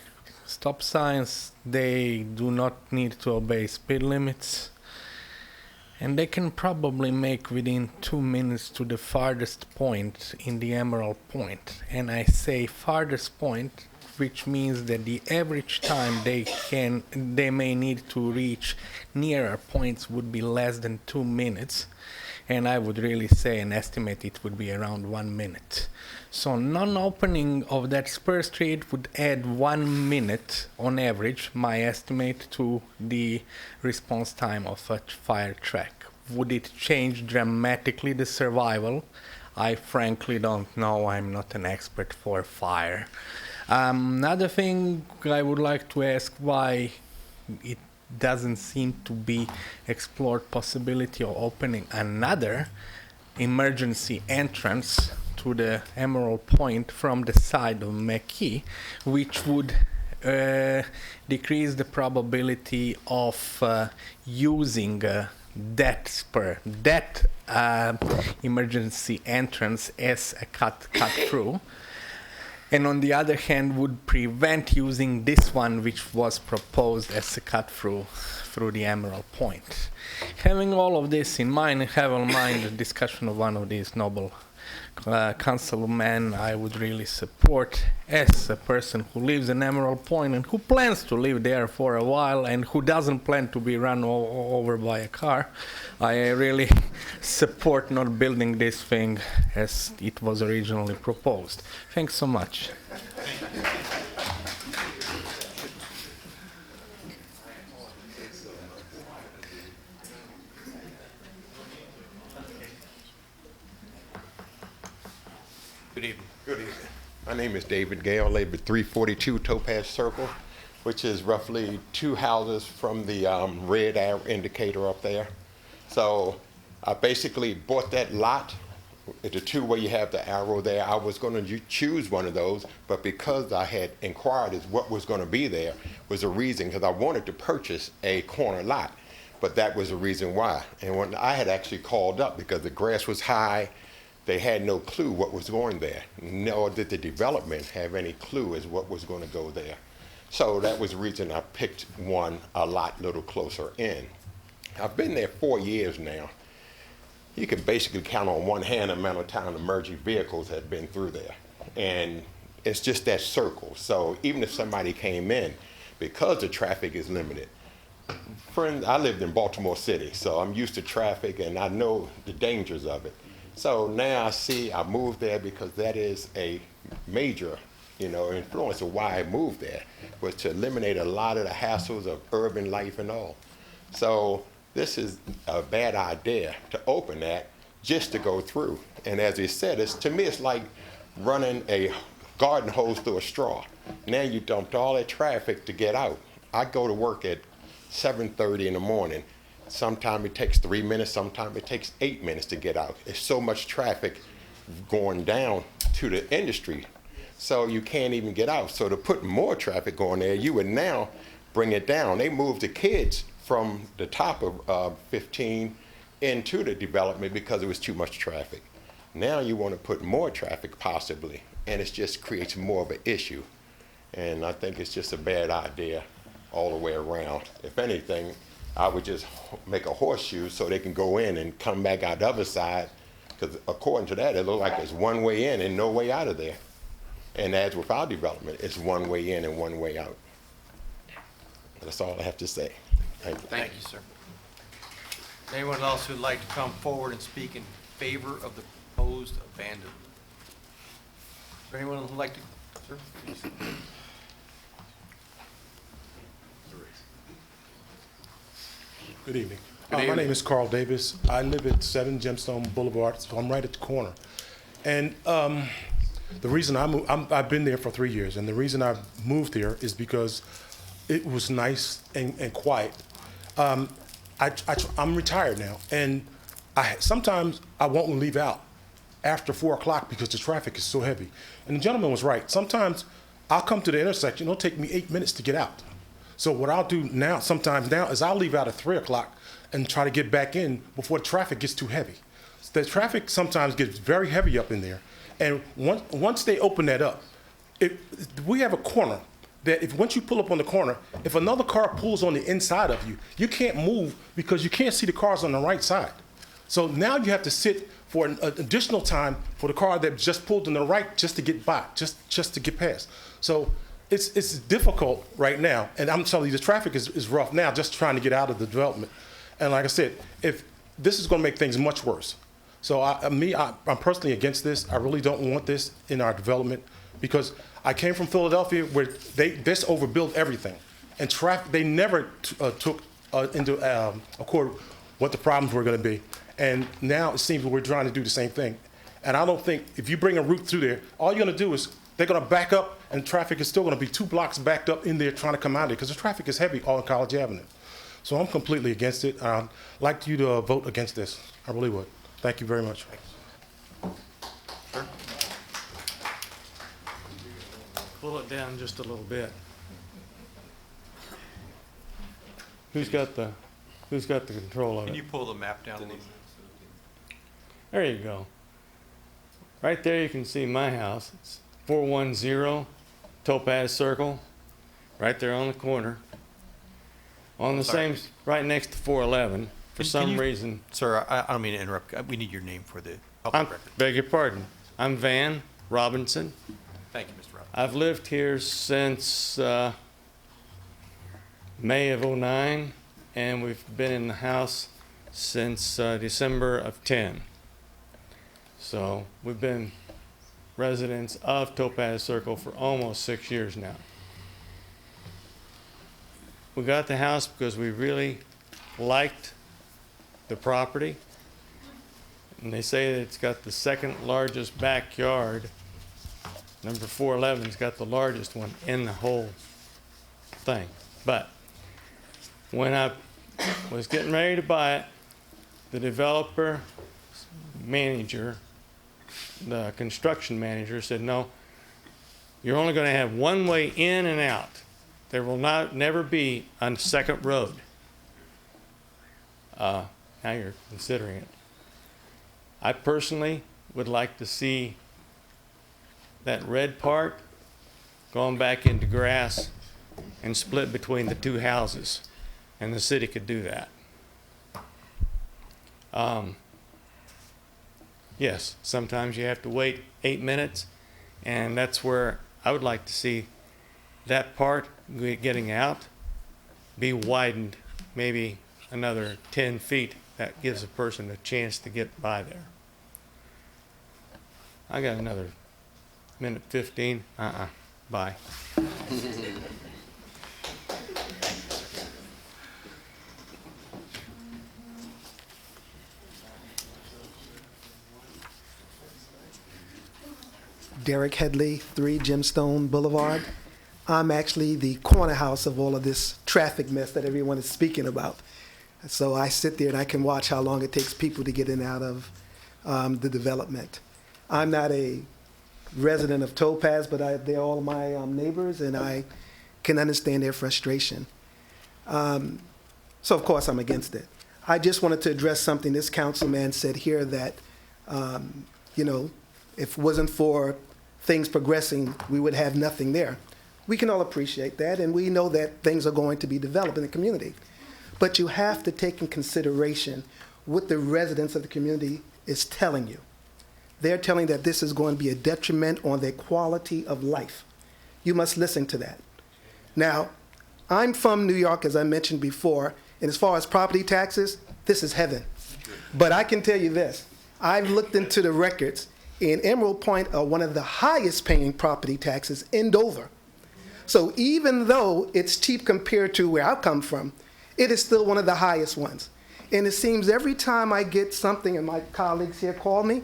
stop signs. They do not need to obey speed limits. And they can probably make within 2 minutes to the farthest point in the Emerald Point. And I say farthest point, which means that the average time they may need to reach nearer points would be less than 2 minutes. And I would really say and estimate it would be around 1 minute. So non-opening of that Spur Street would add 1 minute on average, my estimate, to the response time of a fire truck. Would it change dramatically the survival? I frankly don't know. I'm not an expert for fire. Another thing I would like to ask, why it doesn't seem to be explored possibility of opening another emergency entrance to the Emerald Point from the side of McKee, which would decrease the probability of using that emergency entrance as a cut through. And on the other hand, would prevent using this one, which was proposed as a cut through the Emerald Point. Having all of this in mind, and have in mind the discussion of one of these noble councilmen, I would really support, as a person who lives in Emerald Point and who plans to live there for a while and who doesn't plan to be run over by a car, I really support not building this thing as it was originally proposed. Thanks so much. Good evening. Good evening. My name is David Gale. I live at 342 Topaz Circle, which is roughly 2 houses from the red arrow indicator up there. So I basically bought that lot the two where you have the arrow there, I was going to choose one of those, but because I had inquired as what was going to be there was a reason, because I wanted to purchase a corner lot, but that was the reason why. And when I had actually called up because the grass was high, they had no clue what was going there, nor did the development have any clue as what was going to go there. So that was the reason I picked one a lot little closer in. I've been there 4 years now. You can basically count on one hand the amount of time emergency vehicles have been through there. And it's just that circle. So even if somebody came in, because the traffic is limited, I lived in Baltimore City, so I'm used to traffic and I know the dangers of it. So now I moved there because that is a major, influence of why I moved there, was to eliminate a lot of the hassles of urban life and all. So this is a bad idea to open that just to go through. And as he said, to me, it's like running a garden hose through a straw. Now you dumped all that traffic to get out. I go to work at 7:30 in the morning. Sometimes it takes 3 minutes, sometimes it takes 8 minutes to get out. There's so much traffic going down to the industry, so you can't even get out. So to put more traffic going there, you would now bring it down. They moved the kids from the top of 15 into the development because it was too much traffic. Now you want to put more traffic possibly, and it just creates more of an issue. And I think it's just a bad idea all the way around. If anything, I would just make a horseshoe so they can go in and come back out the other side, because according to that, it looks like it's one way in and no way out of there. And as with our development, it's one way in and one way out. That's all I have to say. Thank you. Thank you, sir. Anyone else who'd like to come forward and speak in favor of the proposed abandonment? Is there anyone who'd like to, sir? Please. Good evening. Good My evening. name is Carl Davis. I live at 7 Gemstone Boulevard, so I'm right at the corner. And the reason I've been there for 3 years, and the reason I've moved here is because it was nice and quiet. I'm retired now, and sometimes I won't leave out after 4 o'clock because the traffic is so heavy. And the gentleman was right. Sometimes I'll come to the intersection, it'll take me 8 minutes to get out. So what I'll do now, sometimes now, is I'll leave out at 3 o'clock and try to get back in before the traffic gets too heavy. The traffic sometimes gets very heavy up in there. And once they open that up, we have a corner that once you pull up on the corner, if another car pulls on the inside of you, you can't move because you can't see the cars on the right side. So now you have to sit for an additional time for the car that just pulled on the right just to get by, just to get past. So it's difficult right now, and I'm telling you, the traffic is rough now just trying to get out of the development. And like I said, if this is going to make things much worse. So I'm personally against this. I really don't want this in our development because I came from Philadelphia where they just overbuilt everything. And traffic, they never took into accord what the problems were going to be. And now it seems we're trying to do the same thing. And I don't think if you bring a route through there, all you're going to do is they're going to back up and traffic is still going to be 2 blocks backed up in there trying to come out of there because the traffic is heavy all on College Avenue. So I'm completely against it. I'd like you to vote against this. I really would. Thank you very much. Sure. Pull it down just a little bit. Who's got the control of it? Can you pull the map down a little bit? There you go. Right there you can see my house. It's 410 Topaz Circle, right there on the corner. On the same, right next to 411. For some reason. Sir, I don't mean to interrupt. We need your name for the public record. Beg your pardon. I'm Van Robinson. Thank you, Mr. Robinson. I've lived here since May of '09, and we've been in the house since December of '10. So we've been residents of Topaz Circle for almost 6 years now. We got the house because we really liked the property, and they say that it's got the second largest backyard. Number 411's got the largest one in the whole thing. But when I was getting ready to buy it, the developer manager the construction manager said, no, you're only going to have one way in and out. There will never be a second road. Now you're considering it. I personally would like to see that red part going back into grass and split between the two houses, and the city could do that. Yes, sometimes you have to wait 8 minutes, and that's where I would like to see that part getting out be widened maybe another 10 feet. That gives a person a chance to get by there. I got another minute 15. Bye. Derek Headley, 3 Gemstone Boulevard. I'm actually the corner house of all of this traffic mess that everyone is speaking about. So I sit there and I can watch how long it takes people to get in and out of the development. I'm not a resident of Topaz, but they're all my neighbors, and I can understand their frustration. So of course I'm against it. I just wanted to address something this councilman said here that, you know, if it wasn't for things progressing, we would have nothing there. We can all appreciate that, and we know that things are going to be developed in the community. But you have to take in consideration what the residents of the community is telling you. They're telling that this is going to be a detriment on their quality of life. You must listen to that. Now, I'm from New York, as I mentioned before, and as far as property taxes, this is heaven. But I can tell you this, I've looked into the records, and Emerald Point are one of the highest paying property taxes in Dover. So even though it's cheap compared to where I come from, it is still one of the highest ones. And it seems every time I get something, and my colleagues here call me,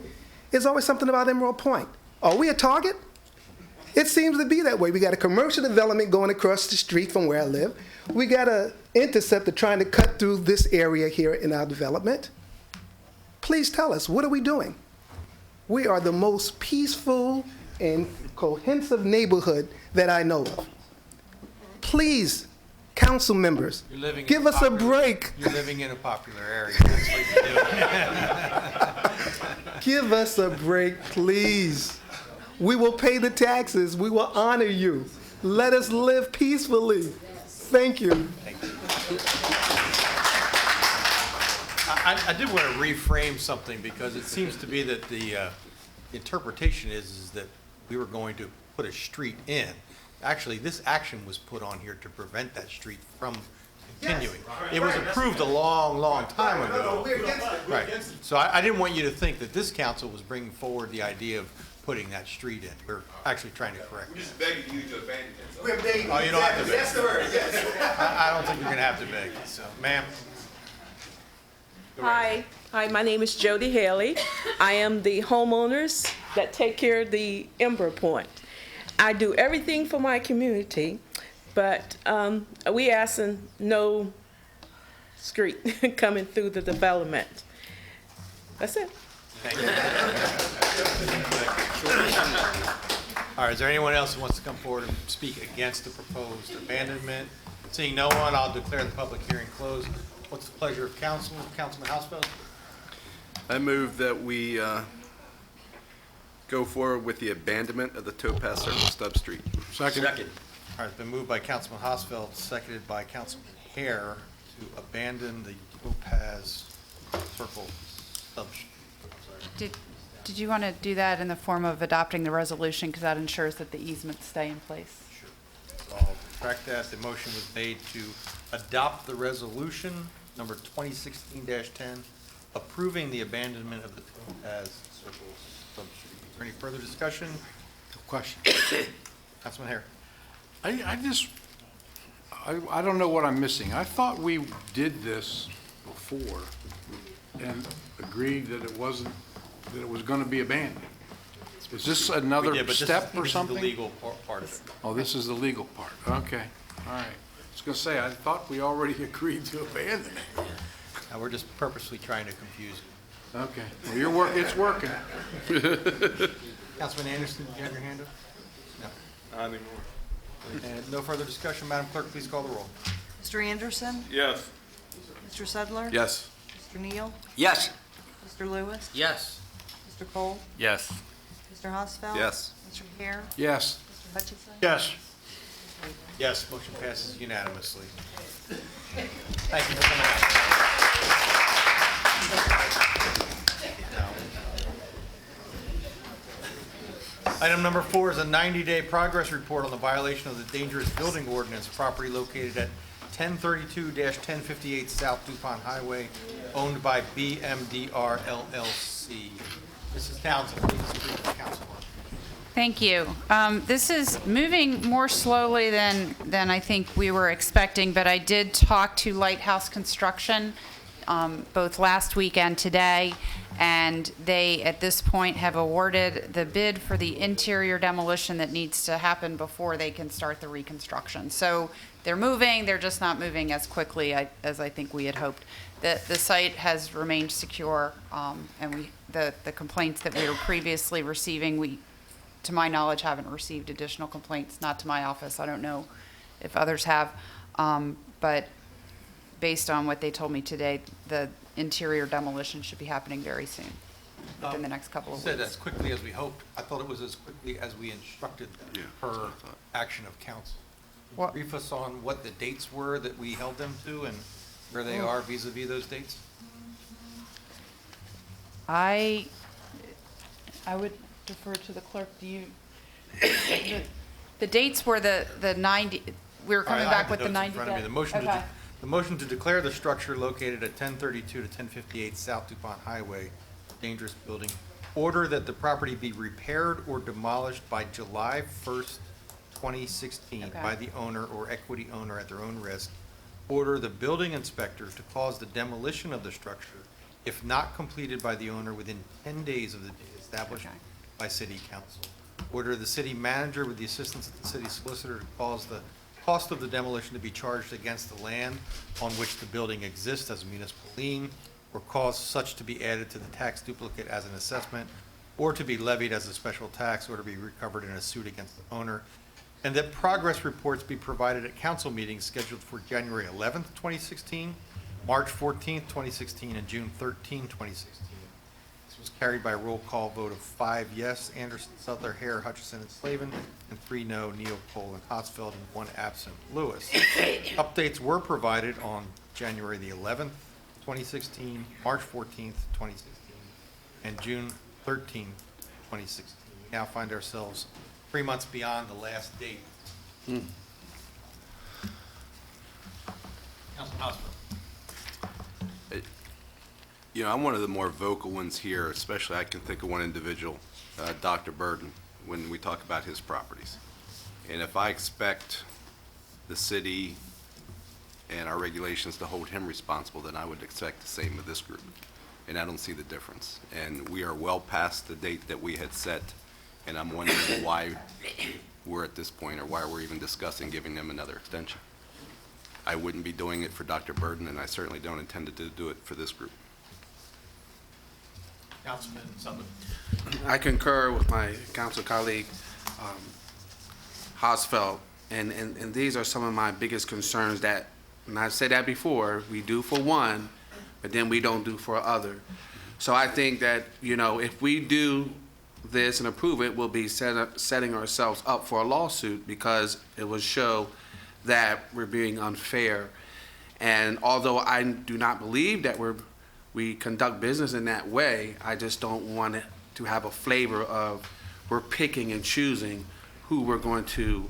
it's always something about Emerald Point. Are we a target? It seems to be that way. We got a commercial development going across the street from where I live. We got an interceptor trying to cut through this area here in our development. Please tell us, what are we doing? We are the most peaceful and cohesive neighborhood that I know of. Please, council members, give us a break. You're living in a popular area. That's what you do. Give us a break, please. We will pay the taxes. We will honor you. Let us live peacefully. Thank you. I did want to reframe something, because it seems to be that the interpretation is that we were going to put a street in. Actually, this action was put on here to prevent that street from continuing. Yes, it was approved a long, long time ago. No, we're against it. We're Right. against it. So I didn't want you to think that this council was bringing forward the idea of putting that street in. We're actually trying to correct it. We're just begging you to abandon it. We're begging. Oh, you don't have to beg. That's the word, yes. I don't think you're going to have to beg. So, ma'am. Hi, my name is Jody Haley. I am the homeowners that take care of the Ember Point. I do everything for my community, but we asking no street coming through the development. That's it. Thank you. All right, is there anyone else who wants to come forward and speak against the proposed abandonment? Seeing no one, I'll declare the public hearing closed. What's the pleasure of council? Councilman Hausfeld? I move that we go forward with the abandonment of the Topaz Circle Stub Street. Second. All right, it's been moved by Councilman Hausfeld, seconded by Councilman Hare to abandon the Topaz Circle Stub Street. Did you want to do that in the form of adopting the resolution, because that ensures that the easements stay in place? Sure. So I'll correct that. The motion was made to adopt the resolution, number 2016-10, approving the abandonment of the Topaz Circle Stub Street. Is there any further discussion? Question. Councilman Hare. I don't know what I'm missing. I thought we did this before and agreed that it was going to be abandoned. Is this another step or something? This is the legal part of it. Oh, this is the legal part. Okay, all right. I was going to say, I thought we already agreed to abandon it. Now, we're just purposely trying to confuse you. Okay, well, it's working. Councilman Anderson, did you have your hand up? No. Not anymore. And no further discussion. Madam Clerk, please call the roll. Mr. Anderson? Yes. Mr. Sedler? Yes. Mr. Neal? Yes. Mr. Lewis? Yes. Mr. Cole? Yes. Mr. Hosfeld? Yes. Mr. Hare? Yes. Mr. Hutchinson? Yes. Yes, motion passes unanimously. Thank you for coming out. Item number 4 is a 90-day progress report on the violation of the dangerous building ordinance, property located at 1032-1058 South Dupont Highway, owned by BMDR LLC. Mrs. Townsend, please brief the council. Thank you. This is moving more slowly than I think we were expecting, but I did talk to Lighthouse Construction both last week and today, and they, at this point, have awarded the bid for the interior demolition that needs to happen before they can start the reconstruction. So they're moving, they're just not moving as quickly as I think we had hoped. The site has remained secure, and the complaints that we were previously receiving, we, to my knowledge, haven't received additional complaints, not to my office. I don't know if others have, but based on what they told me today, the interior demolition should be happening very soon, within the next couple of You said weeks. as quickly as we hoped. I thought it was as quickly as we instructed per action of council. Can you brief us on what the dates were that we held them to and where they are vis-à-vis those dates? I would defer to the clerk. Do you, the dates were the 90, we were coming All right, I back have with the notes 90 in front of me. day. The motion to declare the structure located at 1032 to 1058 South Dupont Highway, dangerous building. Order that the property be repaired or demolished by July 1st, 2016 Okay. by the owner or equity owner at their own risk. Order the building inspector to cause the demolition of the structure if not completed by the owner within 10 days of the date established by city council. Order the city manager with the assistance of the city solicitor to cause the cost of the demolition to be charged against the land on which the building exists as a municipal lien, or cause such to be added to the tax duplicate as an assessment, or to be levied as a special tax, or to be recovered in a suit against the owner, and that progress reports be provided at council meetings scheduled for January 11th, 2016, March 14th, 2016, and June 13, 2016. This was carried by a roll call vote of 5 yes, Anderson, Sutler, Hare, Hutchison, and Slavin, and 3 no, Neal, Cole, and Hosfeld, and 1 absent, Lewis. Updates were provided on January the 11th, 2016, March 14th, 2016, and June 13th, 2016. We now find ourselves 3 months beyond the last date. Councilman Hosfeld. You know, I'm one of the more vocal ones here, especially I can think of one individual, Dr. Burden, when we talk about his properties. And if I expect the city and our regulations to hold him responsible, then I would expect the same of this group. And I don't see the difference. And we are well past the date that we had set, and I'm wondering why we're at this point, or why we're even discussing giving them another extension. I wouldn't be doing it for Dr. Burden, and I certainly don't intend to do it for this group. Councilman Sutherland. I concur with my council colleague, Hosfeld, and these are some of my biggest concerns that, and I've said that before, we do for one, but then we don't do for other. So I think that, you know, if we do this and approve it, we'll be setting ourselves up for a lawsuit because it will show that we're being unfair. And although I do not believe that we conduct business in that way, I just don't want it to have a flavor of we're picking and choosing who we're going to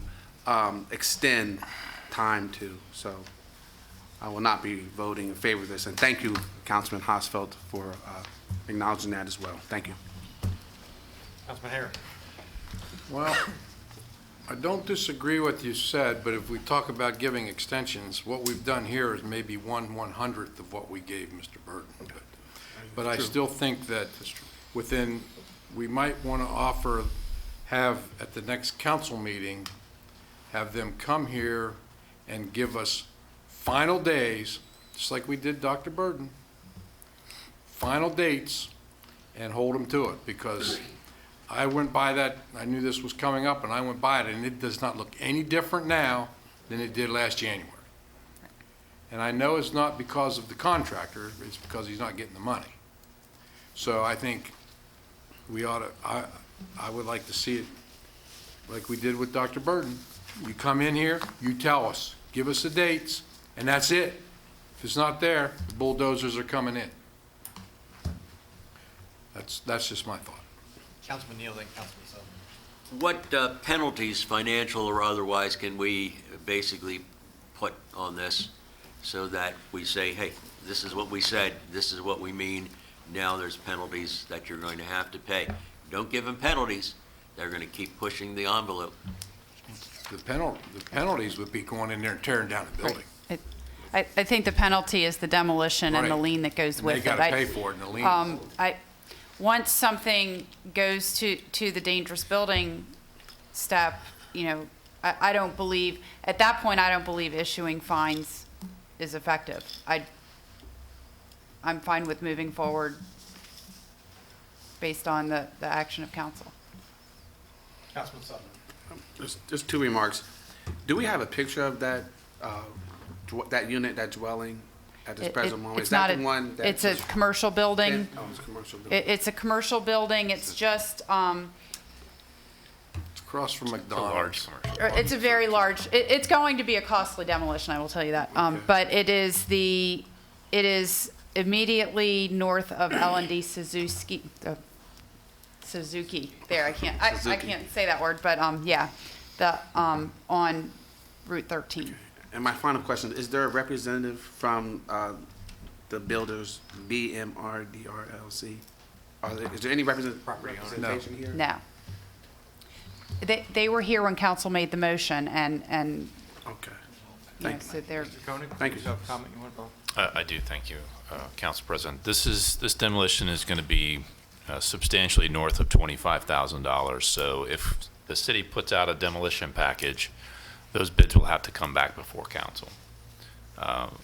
extend time to. So I will not be voting in favor of this. And thank you, Councilman Hosfeld, for acknowledging that as well. Thank you. Councilman Hare. Well, I don't disagree with what you said, but if we talk about giving extensions, what we've done here is maybe 1/100th of what we gave Mr. Burton. But I still think that we might want to have at the next council meeting, have them come here and give us final days, just like we did Dr. Burden, final dates and hold them to it, because I went by that, I knew this was coming up, and I went by it, and it does not look any different now than it did last January. And I know it's not because of the contractor, it's because he's not getting the money. So I think we ought to, I would like to see it like we did with Dr. Burton. You come in here, you tell us, give us the dates, and that's it. If it's not there, the bulldozers are coming in. That's just my thought. Councilman Neal, then Councilman Sullivan. What penalties, financial or otherwise, can we basically put on this so that we say, hey, this is what we said, this is what we mean, now there's penalties that you're going to have to pay? Don't give them penalties, they're going to keep pushing the envelope. The penalties would be going in there and tearing down the building. I think the penalty is the demolition and the Right. lien that goes And with they it. gotta pay for it in the lien. Once something goes to the dangerous building step, I don't believe, at that point, I don't believe issuing fines is effective. I'm fine with moving forward based on the action of council. Councilman Sullivan. Just two remarks. Do we have a picture of that, that unit, that dwelling at this present moment? Is that the one that? It's a commercial building. Oh, it's a commercial building. It's a commercial building. It's just, It's across from McDonald's. it's a very large, it's going to be a costly demolition, I will tell you that. But it is immediately north of L&D Suzuki. Suzuki, there, I can't say that word, but, yeah, on Route 13. And my final question, is there a representative from the builders, BMRDRLC? Is there any representation here? No. They were here when council made the motion, and Okay. Thank you. So they're, Mr. Koenig, Thank you. do you have a comment you want to? I do, thank you, Council President. This demolition is going to be substantially north of $25,000. So if the city puts out a demolition package, those bids will have to come back before council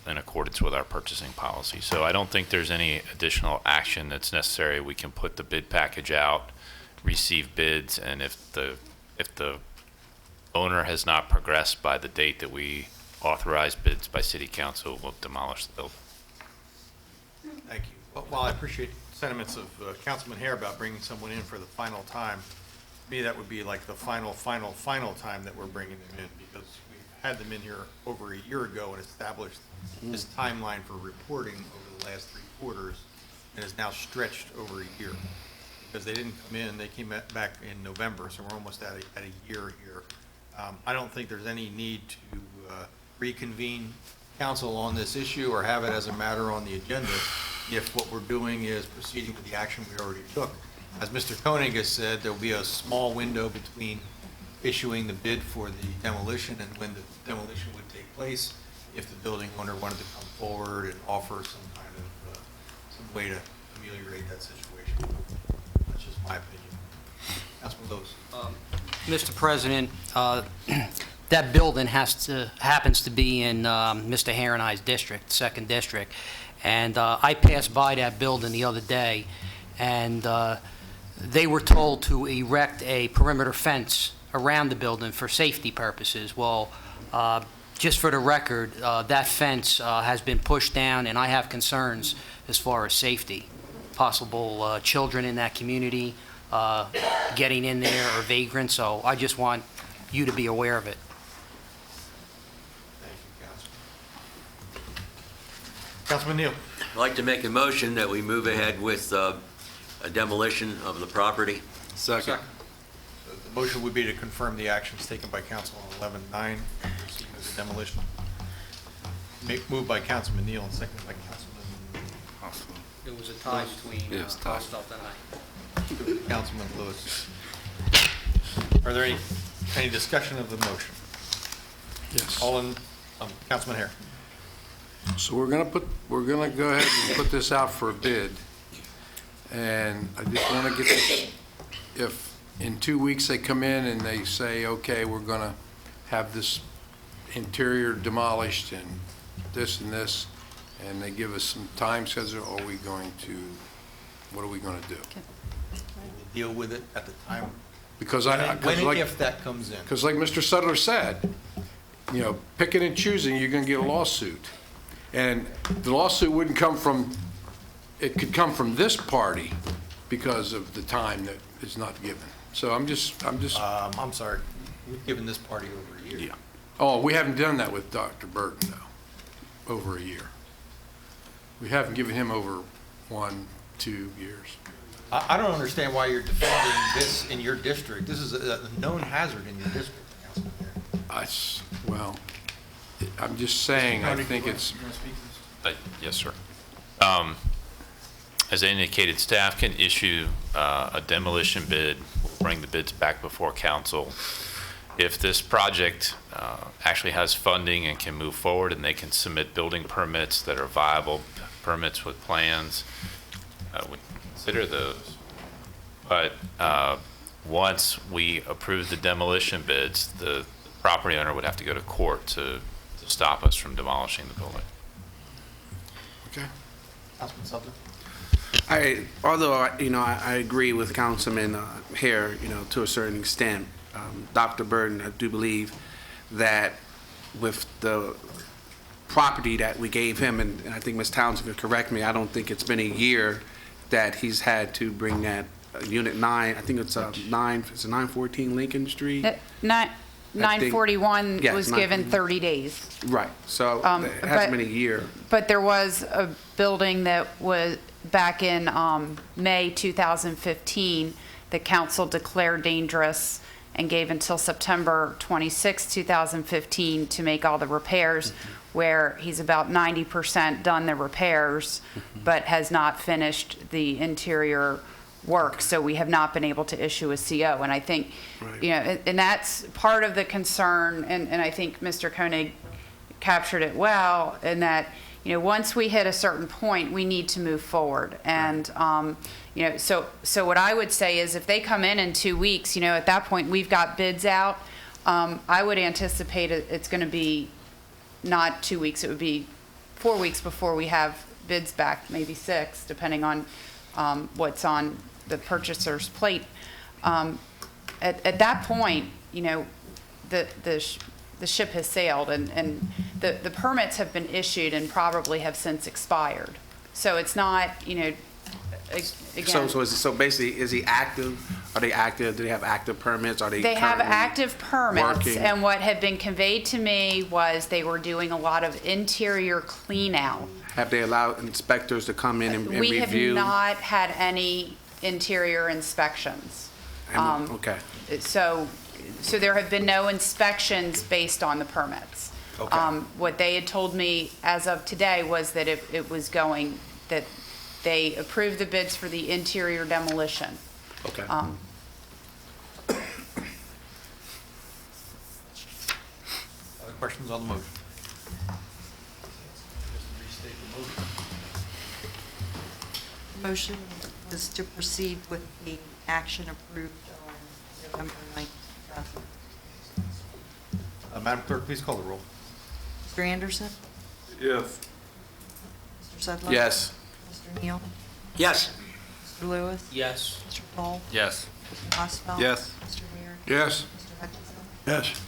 in accordance with our purchasing policy. So I don't think there's any additional action that's necessary. We can put the bid package out, receive bids, and if the owner has not progressed by the date that we authorize bids by city council, we'll demolish the building. Thank you. Well, while I appreciate sentiments of Councilman Hare about bringing someone in for the final time, to me, that would be like the final time that we're bringing them in, because we've had them in here over a year ago and established this timeline for reporting over the last 3 quarters, and is now stretched over a year. Because they didn't come in, they came back in November, so we're almost at a year here. I don't think there's any need to reconvene council on this issue or have it as a matter on the agenda if what we're doing is proceeding with the action we already took. As Mr. Koenig has said, there'll be a small window between issuing the bid for the demolition and when the demolition would take place, if the building owner wanted to come forward and offer some kind of, some way to ameliorate that situation. That's just my opinion. Councilman Lewis. Mr. President, that building happens to be in Mr. Hare and I's district, 2nd District. And I passed by that building the other day, and they were told to erect a perimeter fence around the building for safety purposes. Well, just for the record, that fence has been pushed down, and I have concerns as far as safety. Possible children in that community getting in there or vagrants, so I just want you to be aware of it. Thank you, Councilman. Councilman Neal. I'd like to make a motion that we move ahead with a demolition of the property. Second. The motion would be to confirm the actions taken by council on 11-9, proceed with the demolition. Moved by Councilman Neal and seconded by Councilman Hoffman. It was a tie between Hosfeld and I. Councilman Lewis. Are there any discussion of the motion? Yes. All in, Councilman Hare. So we're gonna go ahead and put this out for a bid. And I just wanna get this, if in 2 weeks they come in and they say, okay, we're gonna have this interior demolished and this, and they give us some time schedule, what are we going to do? Deal with it at the time. Because When I, and because like, if that comes in. because like Mr. Sutler said, you know, picking and choosing, you're gonna get a lawsuit. And the lawsuit wouldn't come from, it could come from this party because of the time that is not given. So I'm just, I'm sorry, we've given this party over a year. yeah. Oh, we haven't done that with Dr. Burton, though, over a year. We haven't given him over 1-2 years. I don't understand why you're defending this in your district. This is a known hazard in your district, Councilman Harris. Well, I'm just saying, I think it's, Yes, sir. As I indicated, staff can issue a demolition bid, bring the bids back before council. If this project actually has funding and can move forward and they can submit building permits that are viable, permits with plans, we consider those. But once we approve the demolition bids, the property owner would have to go to court to stop us from demolishing the building. okay. Councilman Sutton? Although I agree with Councilman Hare, to a certain extent, Dr. Burton, I do believe that with the property that we gave him, and I think Ms. Townsend could correct me, I don't think it's been a year that he's had to bring that Unit 9, I think it's 914 Lincoln Street? 941 Yes, was given 30 days. Right, so it hasn't been a year. But there was a building that was back in May 2015 that council declared dangerous and gave until September 26, 2015 to make all the repairs, where he's about 90% done the repairs, but has not finished the interior work. So we have not been able to issue a CO. And I think, and that's part of the concern, and I think Mr. Koenig captured it well, in that, once we hit a certain point, we need to move forward. And, so what I would say is if they come in 2 weeks, at that point, we've got bids out. I would anticipate it's going to be not 2 weeks, it would be 4 weeks before we have bids back, maybe 6, depending on what's on the purchaser's plate. At that point, the ship has sailed, and the permits have been issued and probably have since expired. So it's not, again. So basically, is he active? Are they active? Do they have active permits? Are they? They have currently active permits, working? and what had been conveyed to me was they were doing a lot of interior clean out. Have they allowed inspectors to come in and We have review? not had any interior inspections. Okay. So there have been no inspections based on the permits. Okay. What they had told me as of today was that it was going, that they approved the bids for the interior demolition. Okay. Other questions on the motion? Motion is to proceed with the action approved on November 9th, 2000. Madam Clerk, please call the roll. Mr. Anderson? Yes. Mr. Sudler? Yes. Mr. Neal? Yes. Mr. Lewis? Yes. Mr. Cole? Yes. Mr. Hosfeld? Yes. Mr. Hare? Yes. Mr. Hutchinson? Yes.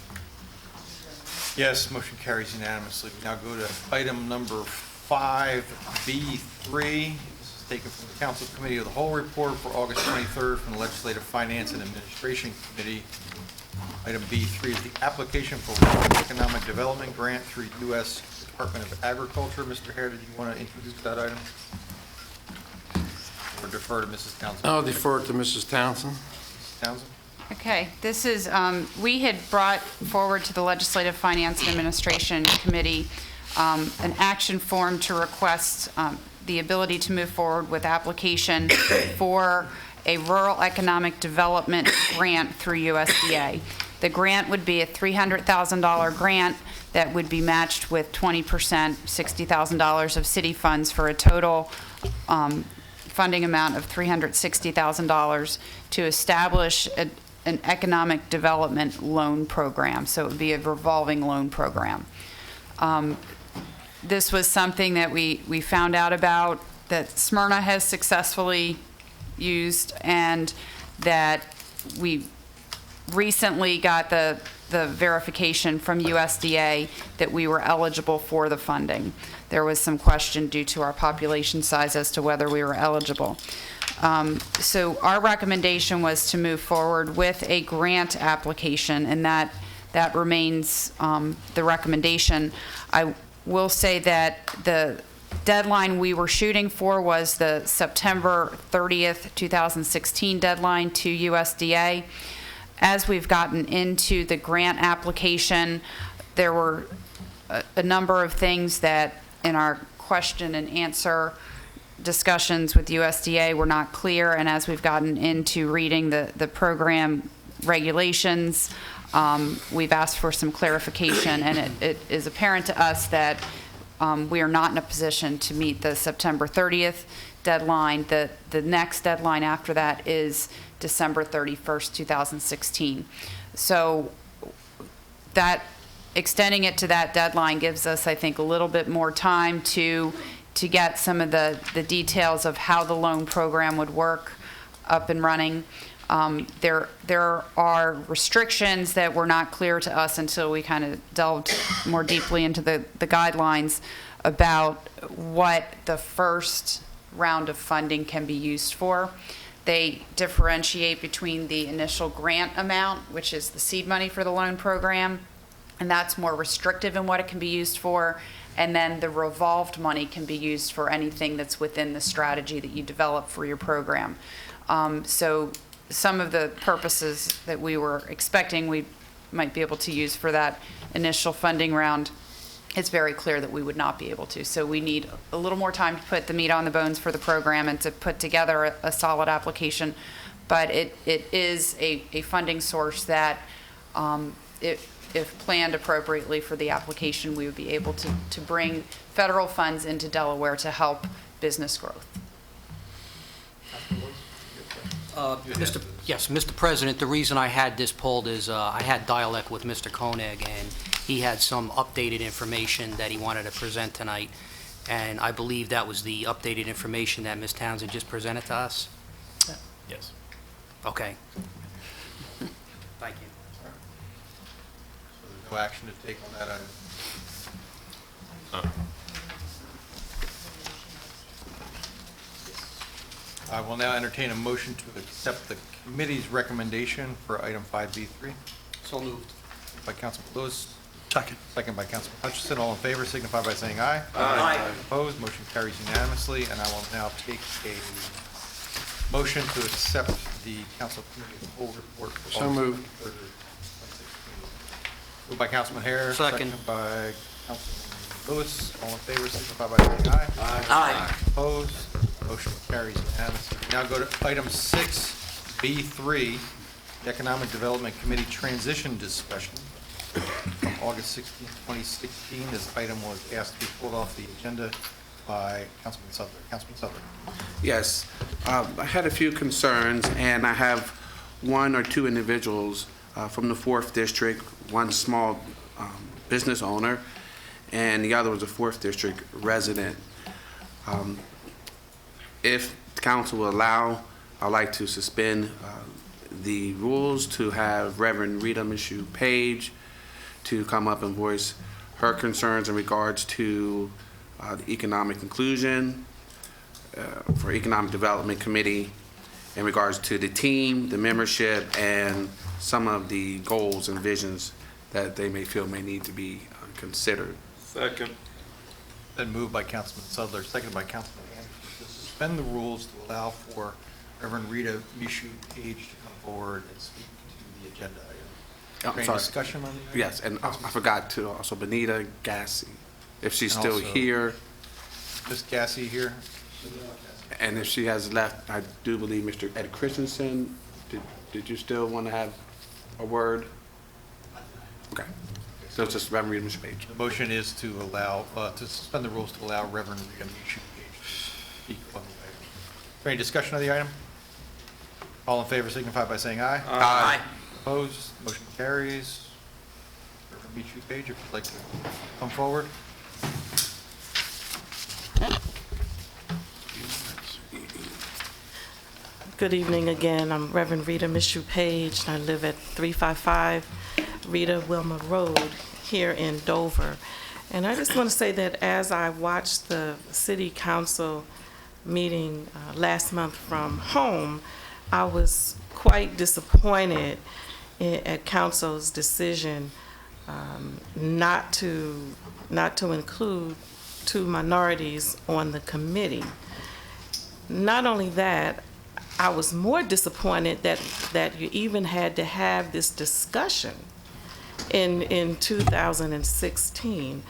Yes, motion carries unanimously. We now go to item number 5B3. This is taken from the Council Committee of the Whole report for August 23rd from the Legislative Finance and Administration Committee. Item B3 is the application for rural economic development grant through U.S. Department of Agriculture. Mr. Hare, did you want to introduce that item? Or defer to Mrs. Townsend? I'll defer to Mrs. Townsend. Mrs. Townsend? Okay, this is, we had brought forward to the Legislative Finance and Administration Committee an action form to request the ability to move forward with application for a rural economic development grant through USDA. The grant would be a $300,000 grant that would be matched with 20%, $60,000 of city funds for a total funding amount of $360,000 to establish an economic development loan program. So it would be a revolving loan program. this was something that we found out about, that Smyrna has successfully used, and that we recently got the verification from USDA that we were eligible for the funding. There was some question due to our population size as to whether we were eligible. So our recommendation was to move forward with a grant application, and that remains the recommendation. I will say that the deadline we were shooting for was the September 30th, 2016 deadline to USDA. As we've gotten into the grant application, there were a number of things that in our question and answer discussions with USDA were not clear, and as we've gotten into reading the program regulations, we've asked for some clarification, and it is apparent to us that we are not in a position to meet the September 30th deadline. The next deadline after that is December 31st, 2016. So that extending it to that deadline gives us, I think, a little bit more time to get some of the details of how the loan program would work up and running. There are restrictions that were not clear to us until we kind of delved more deeply into the guidelines about what the first round of funding can be used for. They differentiate between the initial grant amount, which is the seed money for the loan program, and that's more restrictive in what it can be used for. And then the revolved money can be used for anything that's within the strategy that you develop for your program. So some of the purposes that we were expecting we might be able to use for that initial funding round, it's very clear that we would not be able to. So we need a little more time to put the meat on the bones for the program and to put together a solid application. But it is a funding source that, if planned appropriately for the application, we would be able to bring federal funds into Delaware to help business growth. Mr. President, the reason I had this pulled is I had dialect with Mr. Koenig, and he had some updated information that he wanted to present tonight, and I believe that was the updated information that Ms. Townsend just presented to us? Yes. Okay. Thank you. So there's no action to take on that item? I will now entertain a motion to accept the committee's recommendation for item 5B3. So moved. By Councilman Lewis. Second. Second by Councilman Hutchison. All in favor signify by saying aye. Aye. Opposed, motion carries unanimously, and I will now take a motion to accept the council committee of the whole report. For So moved. Moved by Councilman Hare. Second. By Councilman Lewis. All in favor signify by saying aye. Aye. Opposed, motion carries unanimously. Now go to item 6B3, the Economic Development Committee transition discussion. August 16, 2016, this item was asked to be pulled off the agenda by Councilman Sutler. Councilman Sutler. Yes, I had a few concerns, and I have one or two individuals from the 4th District, one small business owner, and the other was a 4th District resident. If the council will allow, I'd like to suspend the rules to have Reverend Rita Michoud Page to come up and voice her concerns in regards to the economic inclusion for Economic Development Committee, in regards to the team, the membership, and some of the goals and visions that they may feel may need to be considered. Second. Then moved by Councilman Sutler, seconded by Councilman Anderson, to suspend the rules to allow for Reverend Rita Michoud Page to come forward and speak to the agenda item. I'm Any sorry. discussion on the item? Yes, and I forgot to also Benita Gassi, if she's And still also- here, Ms. Gassie here? and if she has left, I do believe Mr. Ed Christensen, did you still want to have a word? Okay, so it's just Reverend Rita Michoud Page. The motion is to allow, to suspend the rules to allow Reverend Rita Michoud Page to speak on the item. Is there any discussion of the item? All in favor signify by saying aye. Aye. Opposed, motion carries. Reverend Michoud Page, if you'd like to come forward. Good evening again. I'm Reverend Rita Mishu Page, and I live at 355 Rita Wilma Road here in Dover. And I just want to say that as I watched the City Council meeting last month from home, I was quite disappointed at Council's decision not to include two minorities on the committee. Not only that, I was more disappointed that you even had to have this discussion in 2016.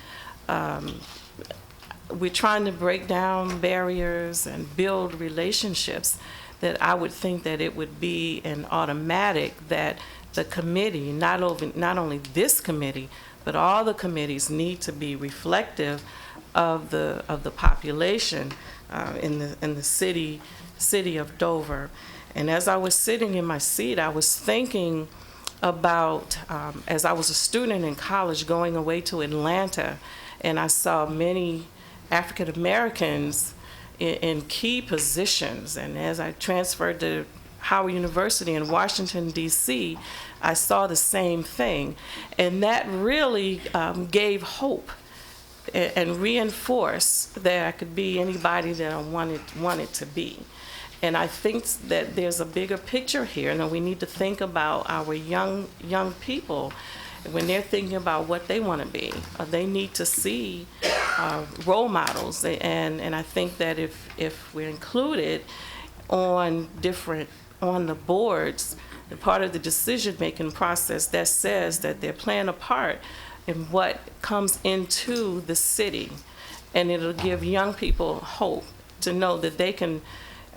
We're trying to break down barriers and build relationships, that I would think that it would be an automatic that the committee, not only this committee, but all the committees need to be reflective of the population in the city of Dover. And as I was sitting in my seat, I was thinking about, as I was a student in college going away to Atlanta, and I saw many African Americans in key positions. And as I transferred to Howard University in Washington, D.C., I saw the same thing. And that really gave hope and reinforced that I could be anybody that I wanted to be. And I think that there's a bigger picture here, and we need to think about our young people when they're thinking about what they want to be. They need to see role models, and I think that if we're included on the boards, the part of the decision-making process that says that they're playing a part in what comes into the city, and it'll give young people hope to know that they can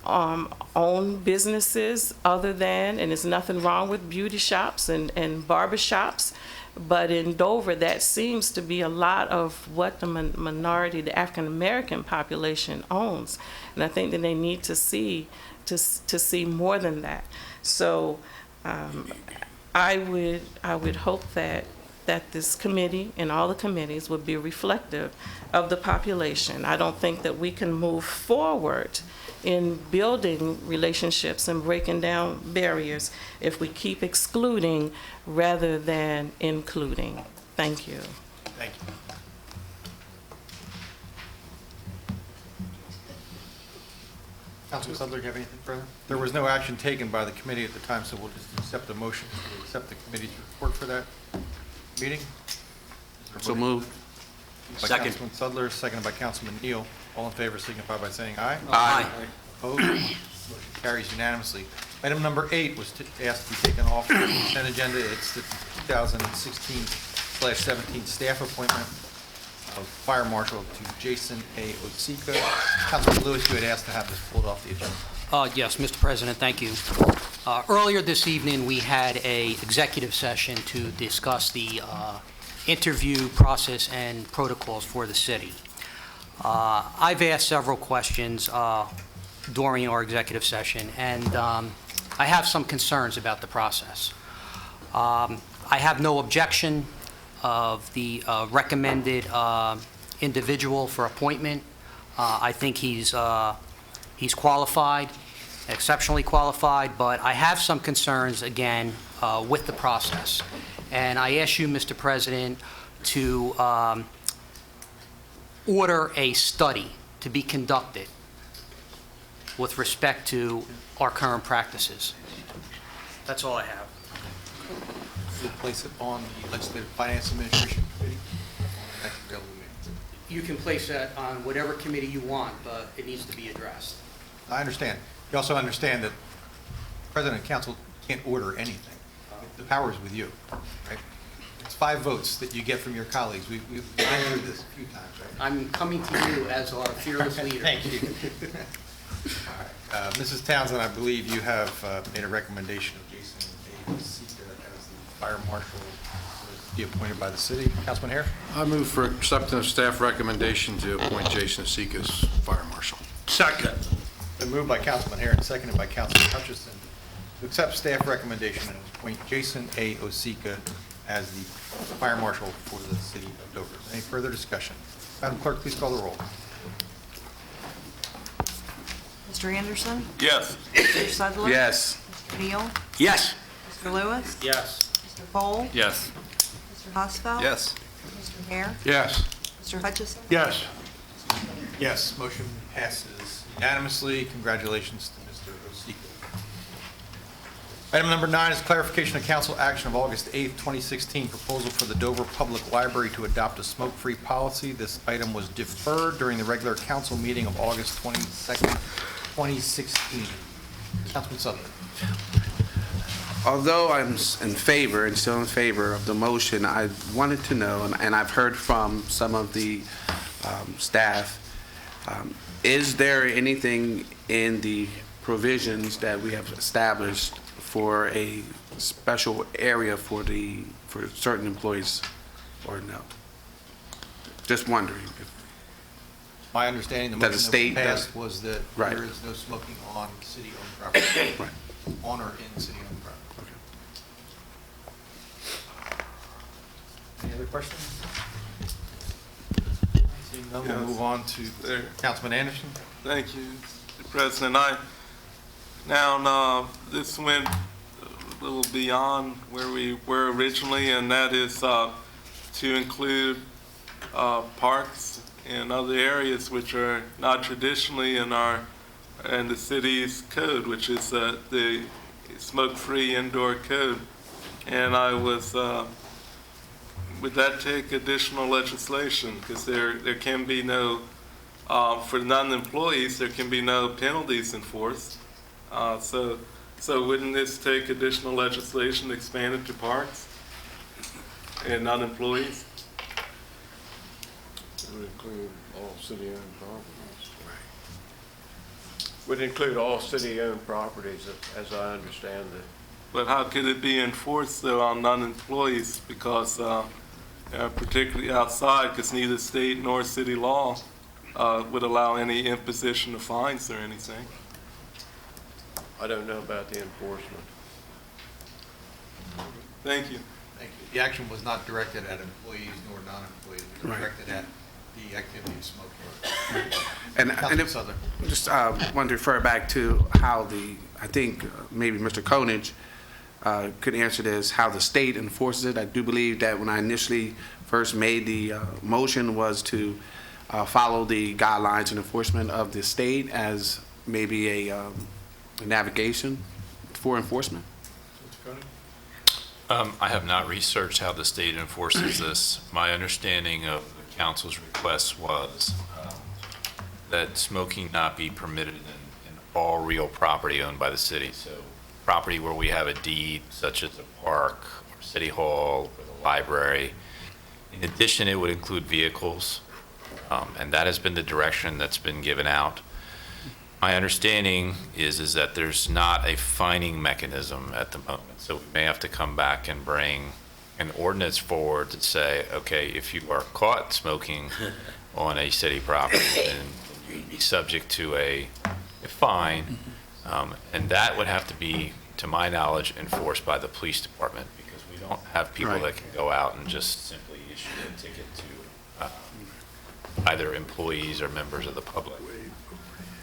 own businesses other than, and there's nothing wrong with beauty shops and barber shops, but in Dover that seems to be a lot of what the minority, the African American population owns, and I think that they need to see more than that. So I would hope that this committee and all the committees would be reflective of the population. I don't think that we can move forward in building relationships and breaking down barriers if we keep excluding rather than including. Thank you. Thank you. Councilman Sudler, do you have anything further? There was no action taken by the committee at the time, so we'll just accept the motion to accept the committee's report for that meeting. So moved. By Second. Councilman Sudler, seconded by Councilman Neal. All in favor signify by saying aye. Aye. Opposed? Motion carries unanimously. Item number 8 was asked to be taken off the consent agenda. It's the 2016/17 staff appointment of Fire Marshal to Jason A. Osika. Councilman Lewis, you had asked to have this pulled off the agenda. Yes, Mr. President, thank you. Earlier this evening, we had an executive session to discuss the interview process and protocols for the city. I've asked several questions during our executive session, and I have some concerns about the process. I have no objection of the recommended individual for appointment. I think he's qualified, exceptionally qualified, but I have some concerns, again, with the process. And I ask you, Mr. President, to order a study to be conducted with respect to our current practices. That's all I have. We'll place it on the Legislative Finance Administration Committee. Next available meeting. You can place that on whatever committee you want, but it needs to be addressed. I understand. You also understand that President and Council can't order anything. The power is with you, right? It's 5 votes that you get from your colleagues. We've been through this a few times, right? I'm coming to you as our fearless leader. Thank you. All right. Mrs. Townsend, I believe you have made a recommendation of Jason A. Osika as the Fire Marshal to be appointed by the city. Councilman Hare? I move for acceptance of staff recommendation to appoint Jason Osika as fire marshal. Second. Been moved by Councilman Hare and seconded by Councilman Hutchison to accept staff recommendation and appoint Jason A. Osika as the Fire Marshal for the city of Dover. Any further discussion? Madam Clerk, please call the roll. Mr. Anderson? Yes. Mr. Sudler? Yes. Mr. Neal? Yes. Mr. Lewis? Yes. Mr. Cole? Yes. Mr. Hosfeld? Yes. Mr. Hare? Yes. Mr. Hutchison? Yes. Yes, motion passes unanimously. Congratulations to Mr. Osiko. Item number 9 is clarification of council action of August 8th, 2016, proposal for the Dover Public Library to adopt a smoke-free policy. This item was deferred during the regular council meeting of August 22nd, 2016. Councilman Sutherland. Although I'm in favor and still in favor of the motion, I wanted to know, and I've heard from some of the staff, is there anything in the provisions that we have established for a special area for certain employees, or no? Just wondering. My understanding, the That the motion state that was does- passed was that Right. there is no smoking on city-owned property. Right. On or in city-owned property. Any other questions? Seeing none, we'll Yes. move on to Councilman Anderson. Thank you, Mr. President. This went a little beyond where we were originally, and that is to include parks and other areas which are not traditionally in the city's code, which is the smoke-free indoor code. And I was, would that take additional legislation? Because there can be no, for non-employees, there can be no penalties enforced. So wouldn't this take additional legislation to expand it to parks and non-employees? Would include all city-owned properties. Would include all city-owned properties, as I understand it. But how could it be enforced though on non-employees? Because particularly outside, because neither state nor city law would allow any imposition of fines or anything. I don't know about the enforcement. Thank you. Thank you. The action was not directed at employees nor non-employees. It was Right. directed at the activity of smoking. And Councilman if, Sutherland. just want to refer back to how I think maybe Mr. Koenig could answer this, how the state enforces it. I do believe that when I initially first made the motion was to follow the guidelines and enforcement of the state as maybe a navigation for enforcement. I have not researched how the state enforces this. My understanding of the council's request was that smoking not be permitted in all real property owned by the city. So property where we have a deed, such as a park, or city hall, or the library. In addition, it would include vehicles, and that has been the direction that's been given out. My understanding is that there's not a fining mechanism at the moment, so we may have to come back and bring an ordinance forward to say, okay, if you are caught smoking on a city property, then you'd be subject to a fine, and that would have to be, to my knowledge, enforced by the police department, because we don't have people Right. that can go out and just simply issue a ticket to either employees or members of the public.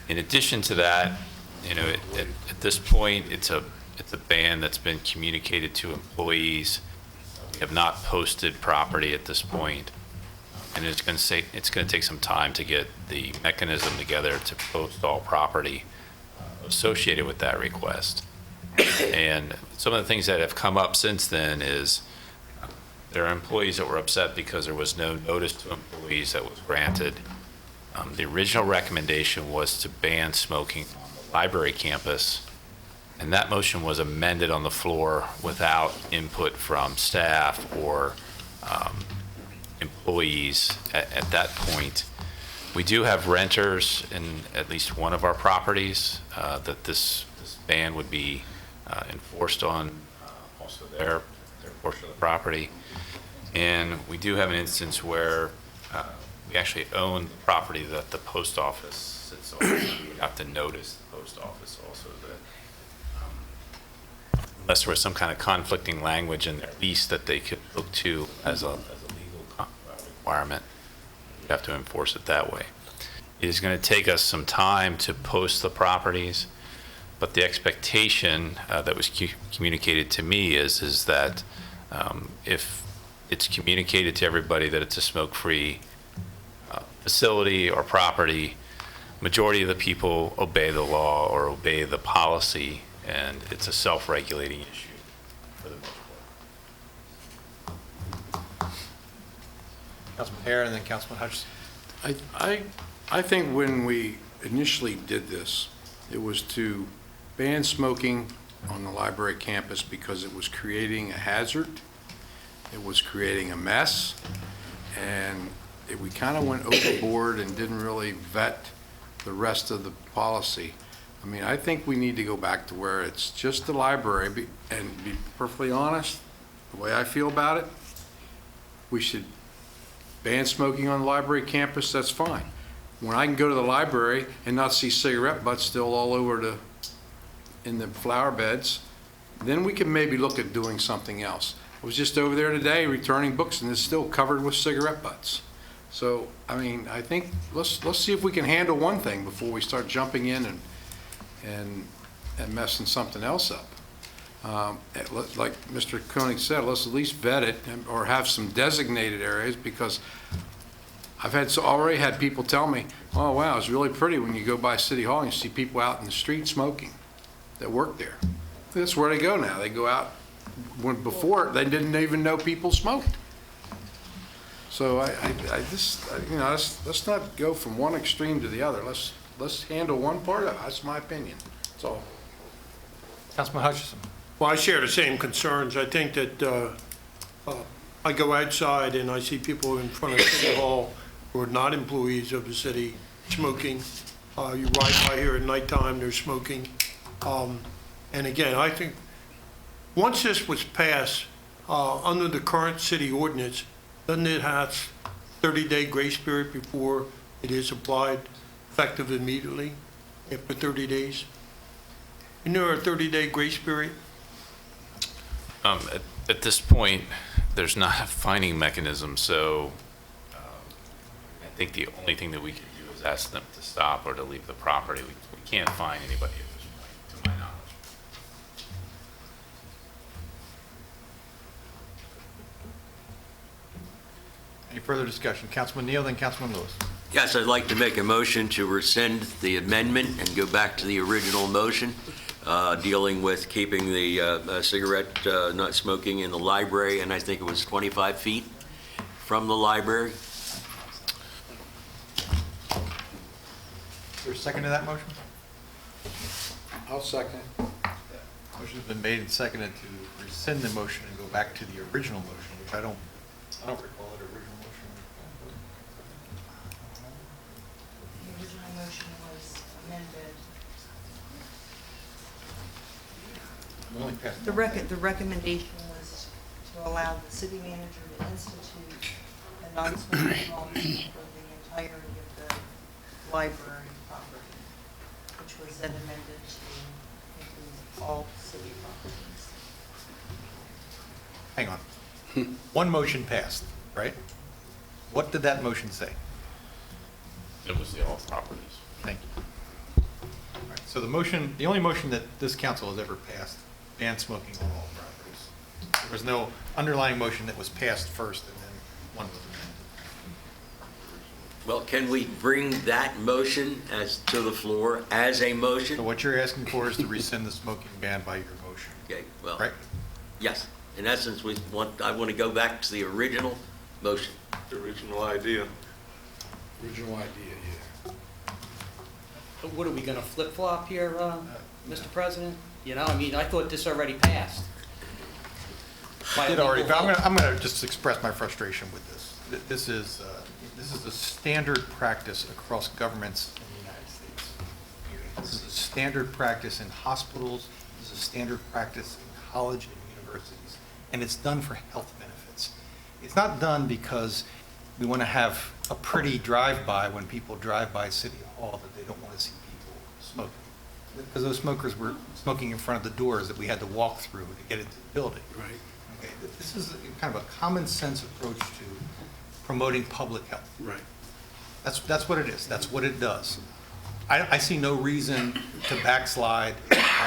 In addition to that, at this point, it's a ban that's been communicated to employees. We have not posted property at this point, and it's going to take some time to get the mechanism together to post all property associated with that request. And some of the things that have come up since then is there are employees that were upset because there was no notice to employees that was granted. The original recommendation was to ban smoking on the library campus, and that motion was amended on the floor without input from staff or employees at that point. We do have renters in at least one of our properties that this ban would be enforced on, also their portion of the property. And we do have an instance where we actually own the property that the post office sits on. We would have to notice the post office also that, unless there was some kind of conflicting language in their lease that they could look to as a legal requirement, you'd have to enforce it that way. It is going to take us some time to post the properties, but the expectation that was communicated to me is that if it's communicated to everybody that it's a smoke-free facility or property, majority of the people obey the law or obey the policy, and it's a self-regulating issue for the most part. Councilman Hare and then Councilman Hutchison. I think when we initially did this, it was to ban smoking on the library campus because it was creating a hazard, it was creating a mess, and we kind of went overboard and didn't really vet the rest of the policy. I mean, I think we need to go back to where it's just the library, and be perfectly honest, the way I feel about it, we should ban smoking on the library campus, that's fine. When I can go to the library and not see cigarette butts still all over in the flower beds, then we can maybe look at doing something else. I was just over there today returning books and it's still covered with cigarette butts. So, I mean, I think let's see if we can handle one thing before we start jumping in and messing something else up. Like Mr. Koenig said, let's at least vet it or have some designated areas, because I've already had people tell me, oh wow, it's really pretty when you go by City Hall and you see people out in the street smoking that work there. That's where they go now. They go out when before they didn't even know people smoked. So I just, you know, let's not go from one extreme to the other. Let's handle one part of it. That's my opinion. That's all. Councilman Hutchison. Well, I share the same concerns. I think that I go outside and I see people in front of City Hall who are not employees of the city smoking. You ride by here at nighttime, they're smoking. And again, I think once this was passed under the current city ordinance, doesn't it have 30-day grace period before it is applied, effective immediately after 30 days? Isn't there a 30-day grace period? At this point, there's not a fining mechanism, so I think the only thing that we can do is ask them to stop or to leave the property. We can't fine anybody at this point, to my knowledge. Any further discussion? Councilman Neal, then Councilman Lewis. Yes, I'd like to make a motion to rescind the amendment and go back to the original motion, dealing with keeping the cigarette not smoking in the library, and I think it was 25 feet from the library. Is there a second to that motion? I'll second. Motion's been made and seconded to rescind the motion and go back to the original motion, which I don't recall it original motion. The original motion was amended. The recommendation was to allow the city manager to institute a non-smoking policy for the entirety of the library property, which was then amended to include all city properties. Hang on. One motion passed, right? What did that motion say? It was the all properties. Thank you. All right, so the only motion that this council has ever passed banned smoking on all properties. There was no underlying motion that was passed first and then one was amended. Well, can we bring that motion to the floor as a motion? So what you're asking for is to rescind the smoking ban by your motion. Okay, well, right? Yes. In essence, I want to go back to the original motion. The original idea. Original idea, yeah. What are we going to flip-flop here, Mr. President? You know, I mean, I thought this already passed. I did already, but I'm going to just express my frustration with this. This is a standard practice across governments in the United States. This is a standard practice in hospitals. This is a standard practice in college and universities. And it's done for health benefits. It's not done because we want to have a pretty drive-by when people drive by City Hall that they don't want to see people smoking. Because those smokers were smoking in front of the doors that we had to walk through to get into the building. Right. Okay, this is kind of a common sense approach to promoting public health. Right. That's what it is. That's what it does. I see no reason to backslide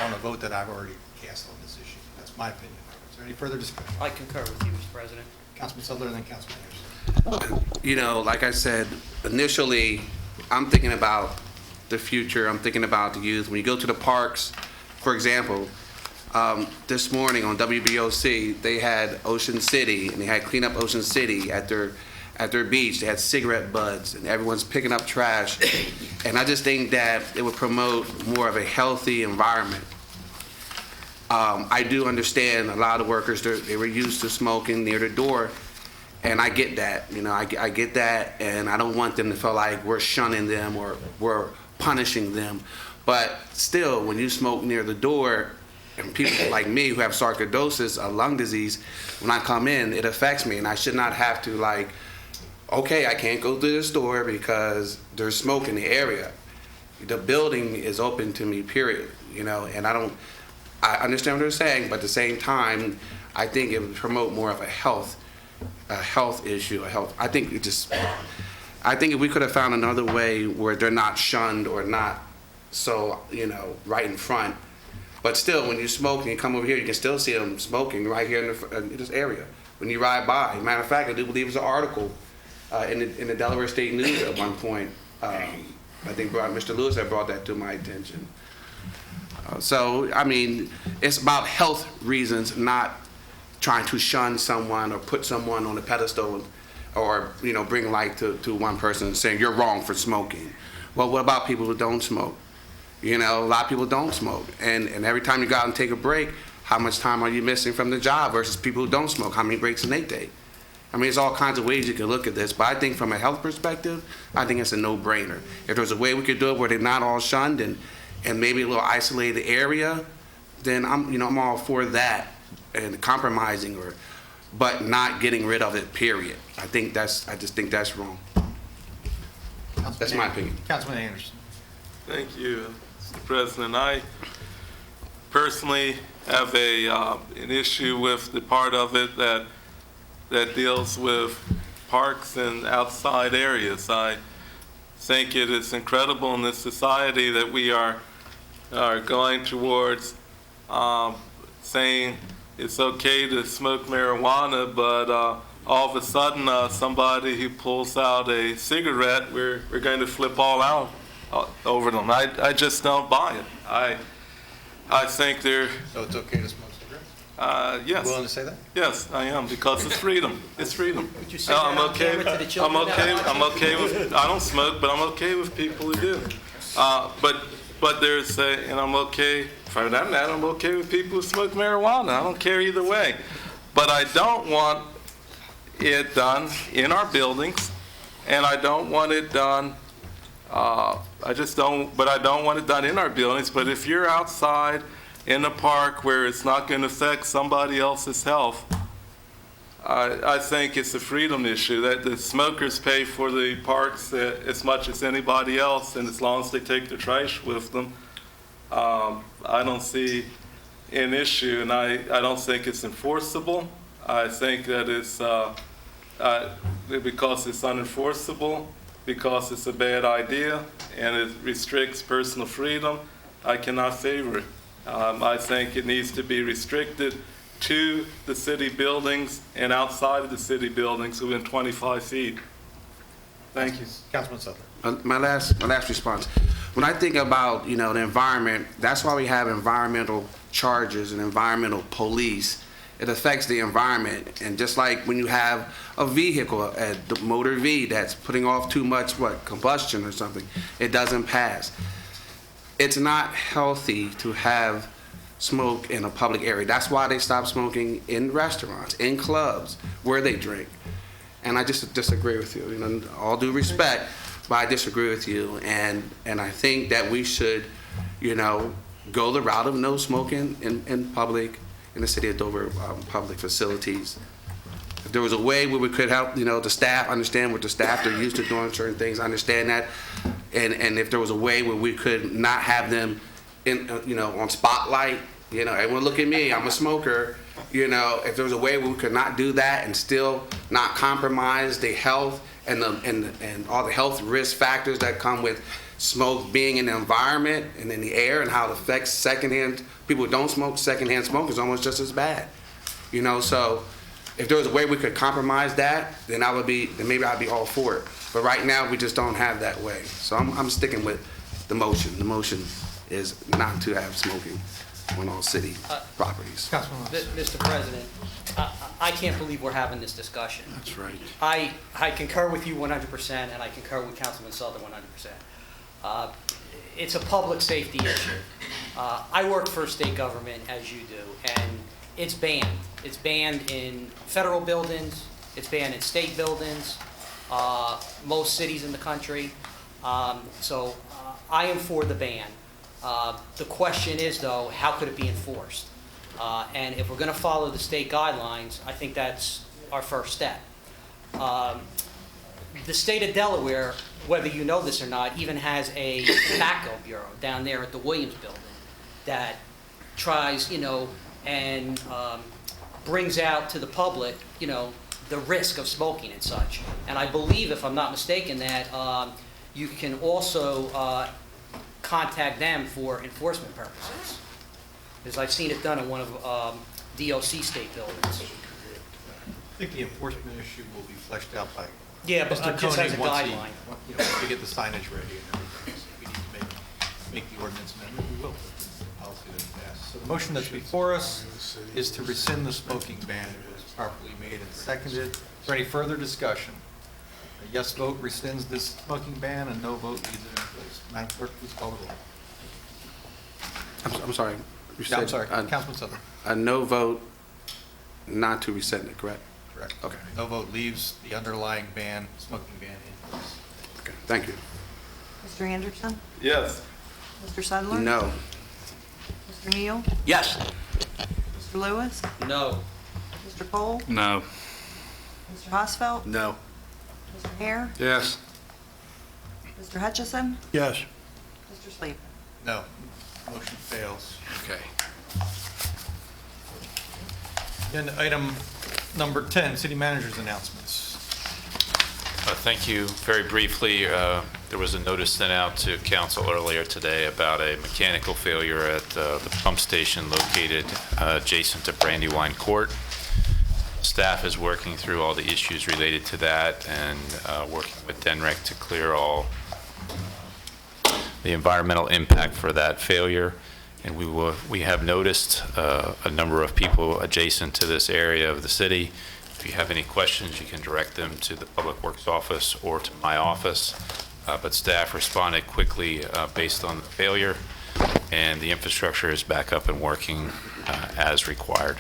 on a vote that I've already cast on this issue. That's my opinion. Is there any further discussion? I concur with you, Mr. President. Councilman Sutherland and then Councilman Anderson. You know, like I said, initially, I'm thinking about the future. I'm thinking about the youth. When you go to the parks, for example, this morning on WBOC, they had Ocean City, and they had Clean Up Ocean City at their beach. They had cigarette butts, and everyone's picking up trash. And I just think that it would promote more of a healthy environment. I do understand a lot of workers, they were used to smoking near the door, and I get that. You know, I get that, and I don't want them to feel like we're shunning them or we're punishing them. But still, when you smoke near the door, and people like me who have sarcoidosis, a lung disease, when I come in, it affects me, and I should not have to like, okay, I can't go to the store because there's smoke in the area. The building is open to me, period. You know, and I understand what they're saying, but at the same time, I think it would promote more of a health issue, I think if we could have found another way where they're not shunned or not so, you know, right in front. But still, when you smoke and you come over here, you can still see them smoking right here in this area. When you ride by, matter of fact, I do believe there's an article in the Delaware State News at one point. I think Mr. Lewis had brought that to my attention. So, I mean, it's about health reasons, not trying to shun someone or put someone on a pedestal or, you know, bring light to one person saying you're wrong for smoking. Well, what about people who don't smoke? You know, a lot of people don't smoke. And every time you go out and take a break, how much time are you missing from the job versus people who don't smoke? How many breaks can they take? I mean, there's all kinds of ways you can look at this, but I think from a health perspective, I think it's a no-brainer. If there's a way we could do it where they're not all shunned and maybe a little isolated area, then I'm all for that and compromising but not getting rid of it, period. I just think that's wrong. That's my opinion. Councilman Anderson. Thank you, Mr. President. I personally have an issue with the part of it that deals with parks and outside areas. I think it is incredible in this society that we are going towards saying it's okay to smoke marijuana, but all of a sudden somebody who pulls out a cigarette, we're going to flip all out over them. I just don't buy it. I think they're... So it's okay to smoke cigarettes? Yes. You willing to say that? Yes, I am, because it's freedom. It's freedom. Would you say that on camera to the children? I'm okay with, I don't smoke, but I'm okay with people who do. But there's and I'm okay, for that matter, I'm okay with people who smoke marijuana. I don't care either way. But I don't want it done in our buildings, and I don't want it done, I don't want it done in our buildings. But if you're outside in a park where it's not going to affect somebody else's health, I think it's a freedom issue that the smokers pay for the parks as much as anybody else, and as long as they take their trash with them, I don't see an issue, and I don't think it's enforceable. I think that it's because it's unenforceable, because it's a bad idea, and it restricts personal freedom, I cannot favor it. I think it needs to be restricted to the city buildings and outside of the city buildings within 25 feet. Thank you. Councilman Sutherland. My last response. When I think about, you know, the environment, that's why we have environmental charges and environmental police. It affects the environment. And just like when you have a vehicle, a motor V that's putting off too much, combustion or something, it doesn't pass. It's not healthy to have smoke in a public area. That's why they stop smoking in restaurants, in clubs, where they drink. And I just disagree with you. You know, all due respect, but I disagree with you. And I think that we should, you know, go the route of no smoking in public, in the city of Dover, public facilities. If there was a way where we could help, you know, the staff understand what the staff are used to doing certain things, I understand that. And if there was a way where we could not have them in, you know, on spotlight, you know, everyone look at me, I'm a smoker. You know, if there was a way where we could not do that and still not compromise the health and all the health risk factors that come with smoke being in the environment and in the air, and how it affects secondhand people who don't smoke. Secondhand smoke is almost just as bad, you know. So if there was a way we could compromise that, then maybe I'd be all for it. But right now we just don't have that way. So I'm sticking with the motion. The motion is not to have smoking on all city properties. Mr. President, I can't believe we're having this discussion. That's right. I concur with you 100%, and I concur with Councilman Sullivan 100%. It's a public safety issue. I work for state government, as you do, and it's banned. It's banned in federal buildings. It's banned in state buildings, most cities in the country. So I am for the ban. The question is, though, how could it be enforced? And if we're going to follow the state guidelines, I think that's our first step. The state of Delaware, whether you know this or not, even has a tobacco bureau down there at the Williams Building that tries, and brings out to the public, the risk of smoking and such. And I believe, if I'm not mistaken, that you can also contact them for enforcement purposes, because I've seen it done in one of DOC state buildings. I think the enforcement issue will be fleshed out by Yeah, but Mr. just as a Koenig once guideline. once we get the signage ready and everything. So if we need to make the ordinance amendment, we will. It's the policy that's passed. So the motion that's before us is to rescind the smoking ban. It was properly made and seconded. Is there any further discussion? A yes vote rescinds this smoking ban, a no vote leaves it in place. Madam Clerk, please call the roll. I'm sorry. Yeah, I'm sorry, Councilman Sutherland. A no vote not to rescind it, correct? Correct. Okay. No vote leaves the underlying ban, smoking ban in place. Okay, thank you. Mr. Anderson? Yes. Mr. Sudler? No. Mr. Neal? Yes. Mr. Lewis? No. Mr. Cole? No. Mr. Hosfeld? No. Mr. Hare? Yes. Mr. Hutchison? Yes. Mr. Slavin? No. Motion fails. Okay. Agenda item number 10, city manager's announcements. Thank you. Very briefly, there was a notice sent out to council earlier today about a mechanical failure at the pump station located adjacent to Brandywine Court. Staff is working through all the issues related to that and working with DENREC to clear all the environmental impact for that failure. And we have noticed a number of people adjacent to this area of the city. If you have any questions, you can direct them to the Public Works office or to my office. But staff responded quickly based on the failure, and the infrastructure is back up and working as required.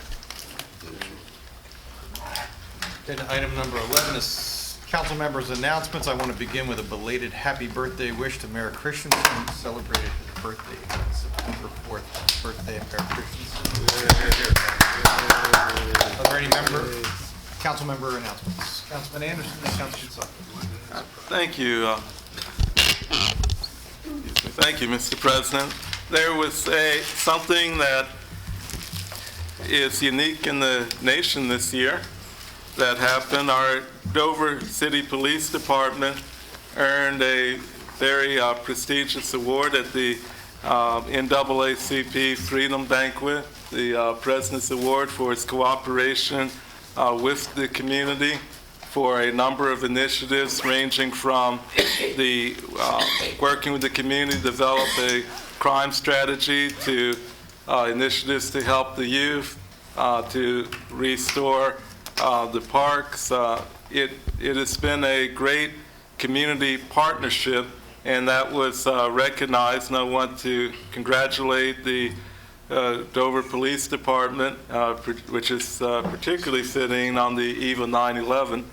Agenda item number 11 is council members' announcements. I want to begin with a belated happy birthday wish to Mayor Christensen, who celebrated his birthday on September 4th. Birthday, Mayor Christensen. Are there any council member announcements? Councilman Anderson and Councilman Sutton. Thank you. Thank you, Mr. President. There was something that is unique in the nation this year that happened. Our Dover City Police Department earned a very prestigious award at the NAACP Freedom Banquet, the President's Award for its cooperation with the community for a number of initiatives ranging from the working with the community to develop a crime strategy to initiatives to help the youth, to restore the parks. It has been a great community partnership, and that was recognized, and I want to congratulate the Dover Police Department, which is particularly fitting on the eve of 9/11.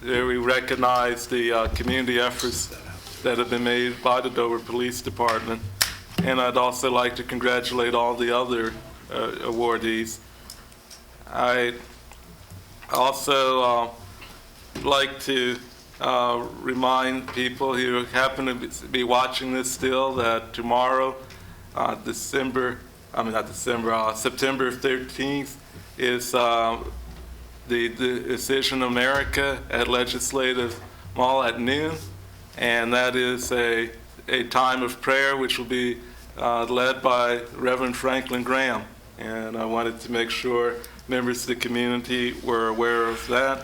There we recognize the community efforts that have been made by the Dover Police Department, and I'd also like to congratulate all the other awardees. I also like to remind people who happen to be watching this still that tomorrow, September 13th is the Decision America at Legislative Mall at noon, and that is a time of prayer which will be led by Reverend Franklin Graham. And I wanted to make sure members of the community were aware of that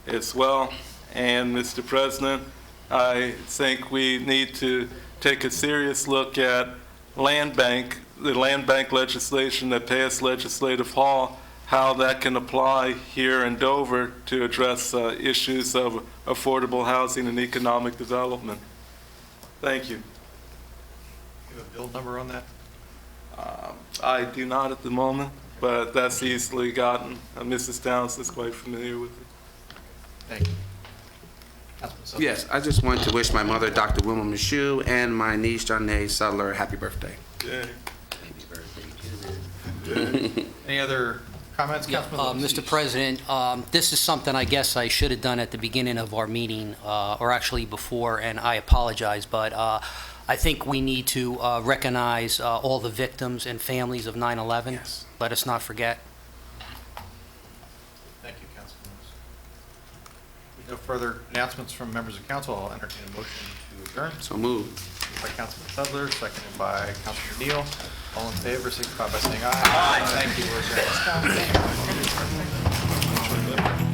as well. And Mr. President, I think we need to take a serious look at land bank, the land bank legislation that passed Legislative Hall, how that can apply here in Dover to address issues of affordable housing and economic development. Thank you. You have a bill number on that? I do not at the moment, but that's easily gotten. Mrs. Townsend is quite familiar with it. Thank you. Yes, I just want to wish my mother, Dr. Wilma Michoud, and my niece, Janae Sutler, happy birthday. Yeah. Any other comments, Yeah, Councilman Lewis? Mr. President, this is something I guess I should have done at the beginning of our meeting, or actually before, and I apologize, but I think we need to recognize all the victims and families of 9/11. Yes. Let us not forget. Thank you, Councilman Lewis. With no further announcements from members of council, I'll entertain a motion to adjourn. So moved. Moved by Councilman Sudler, seconded by Councilman Neal. All in favor, signify by saying aye. Aye. Thank you. We're adjourned.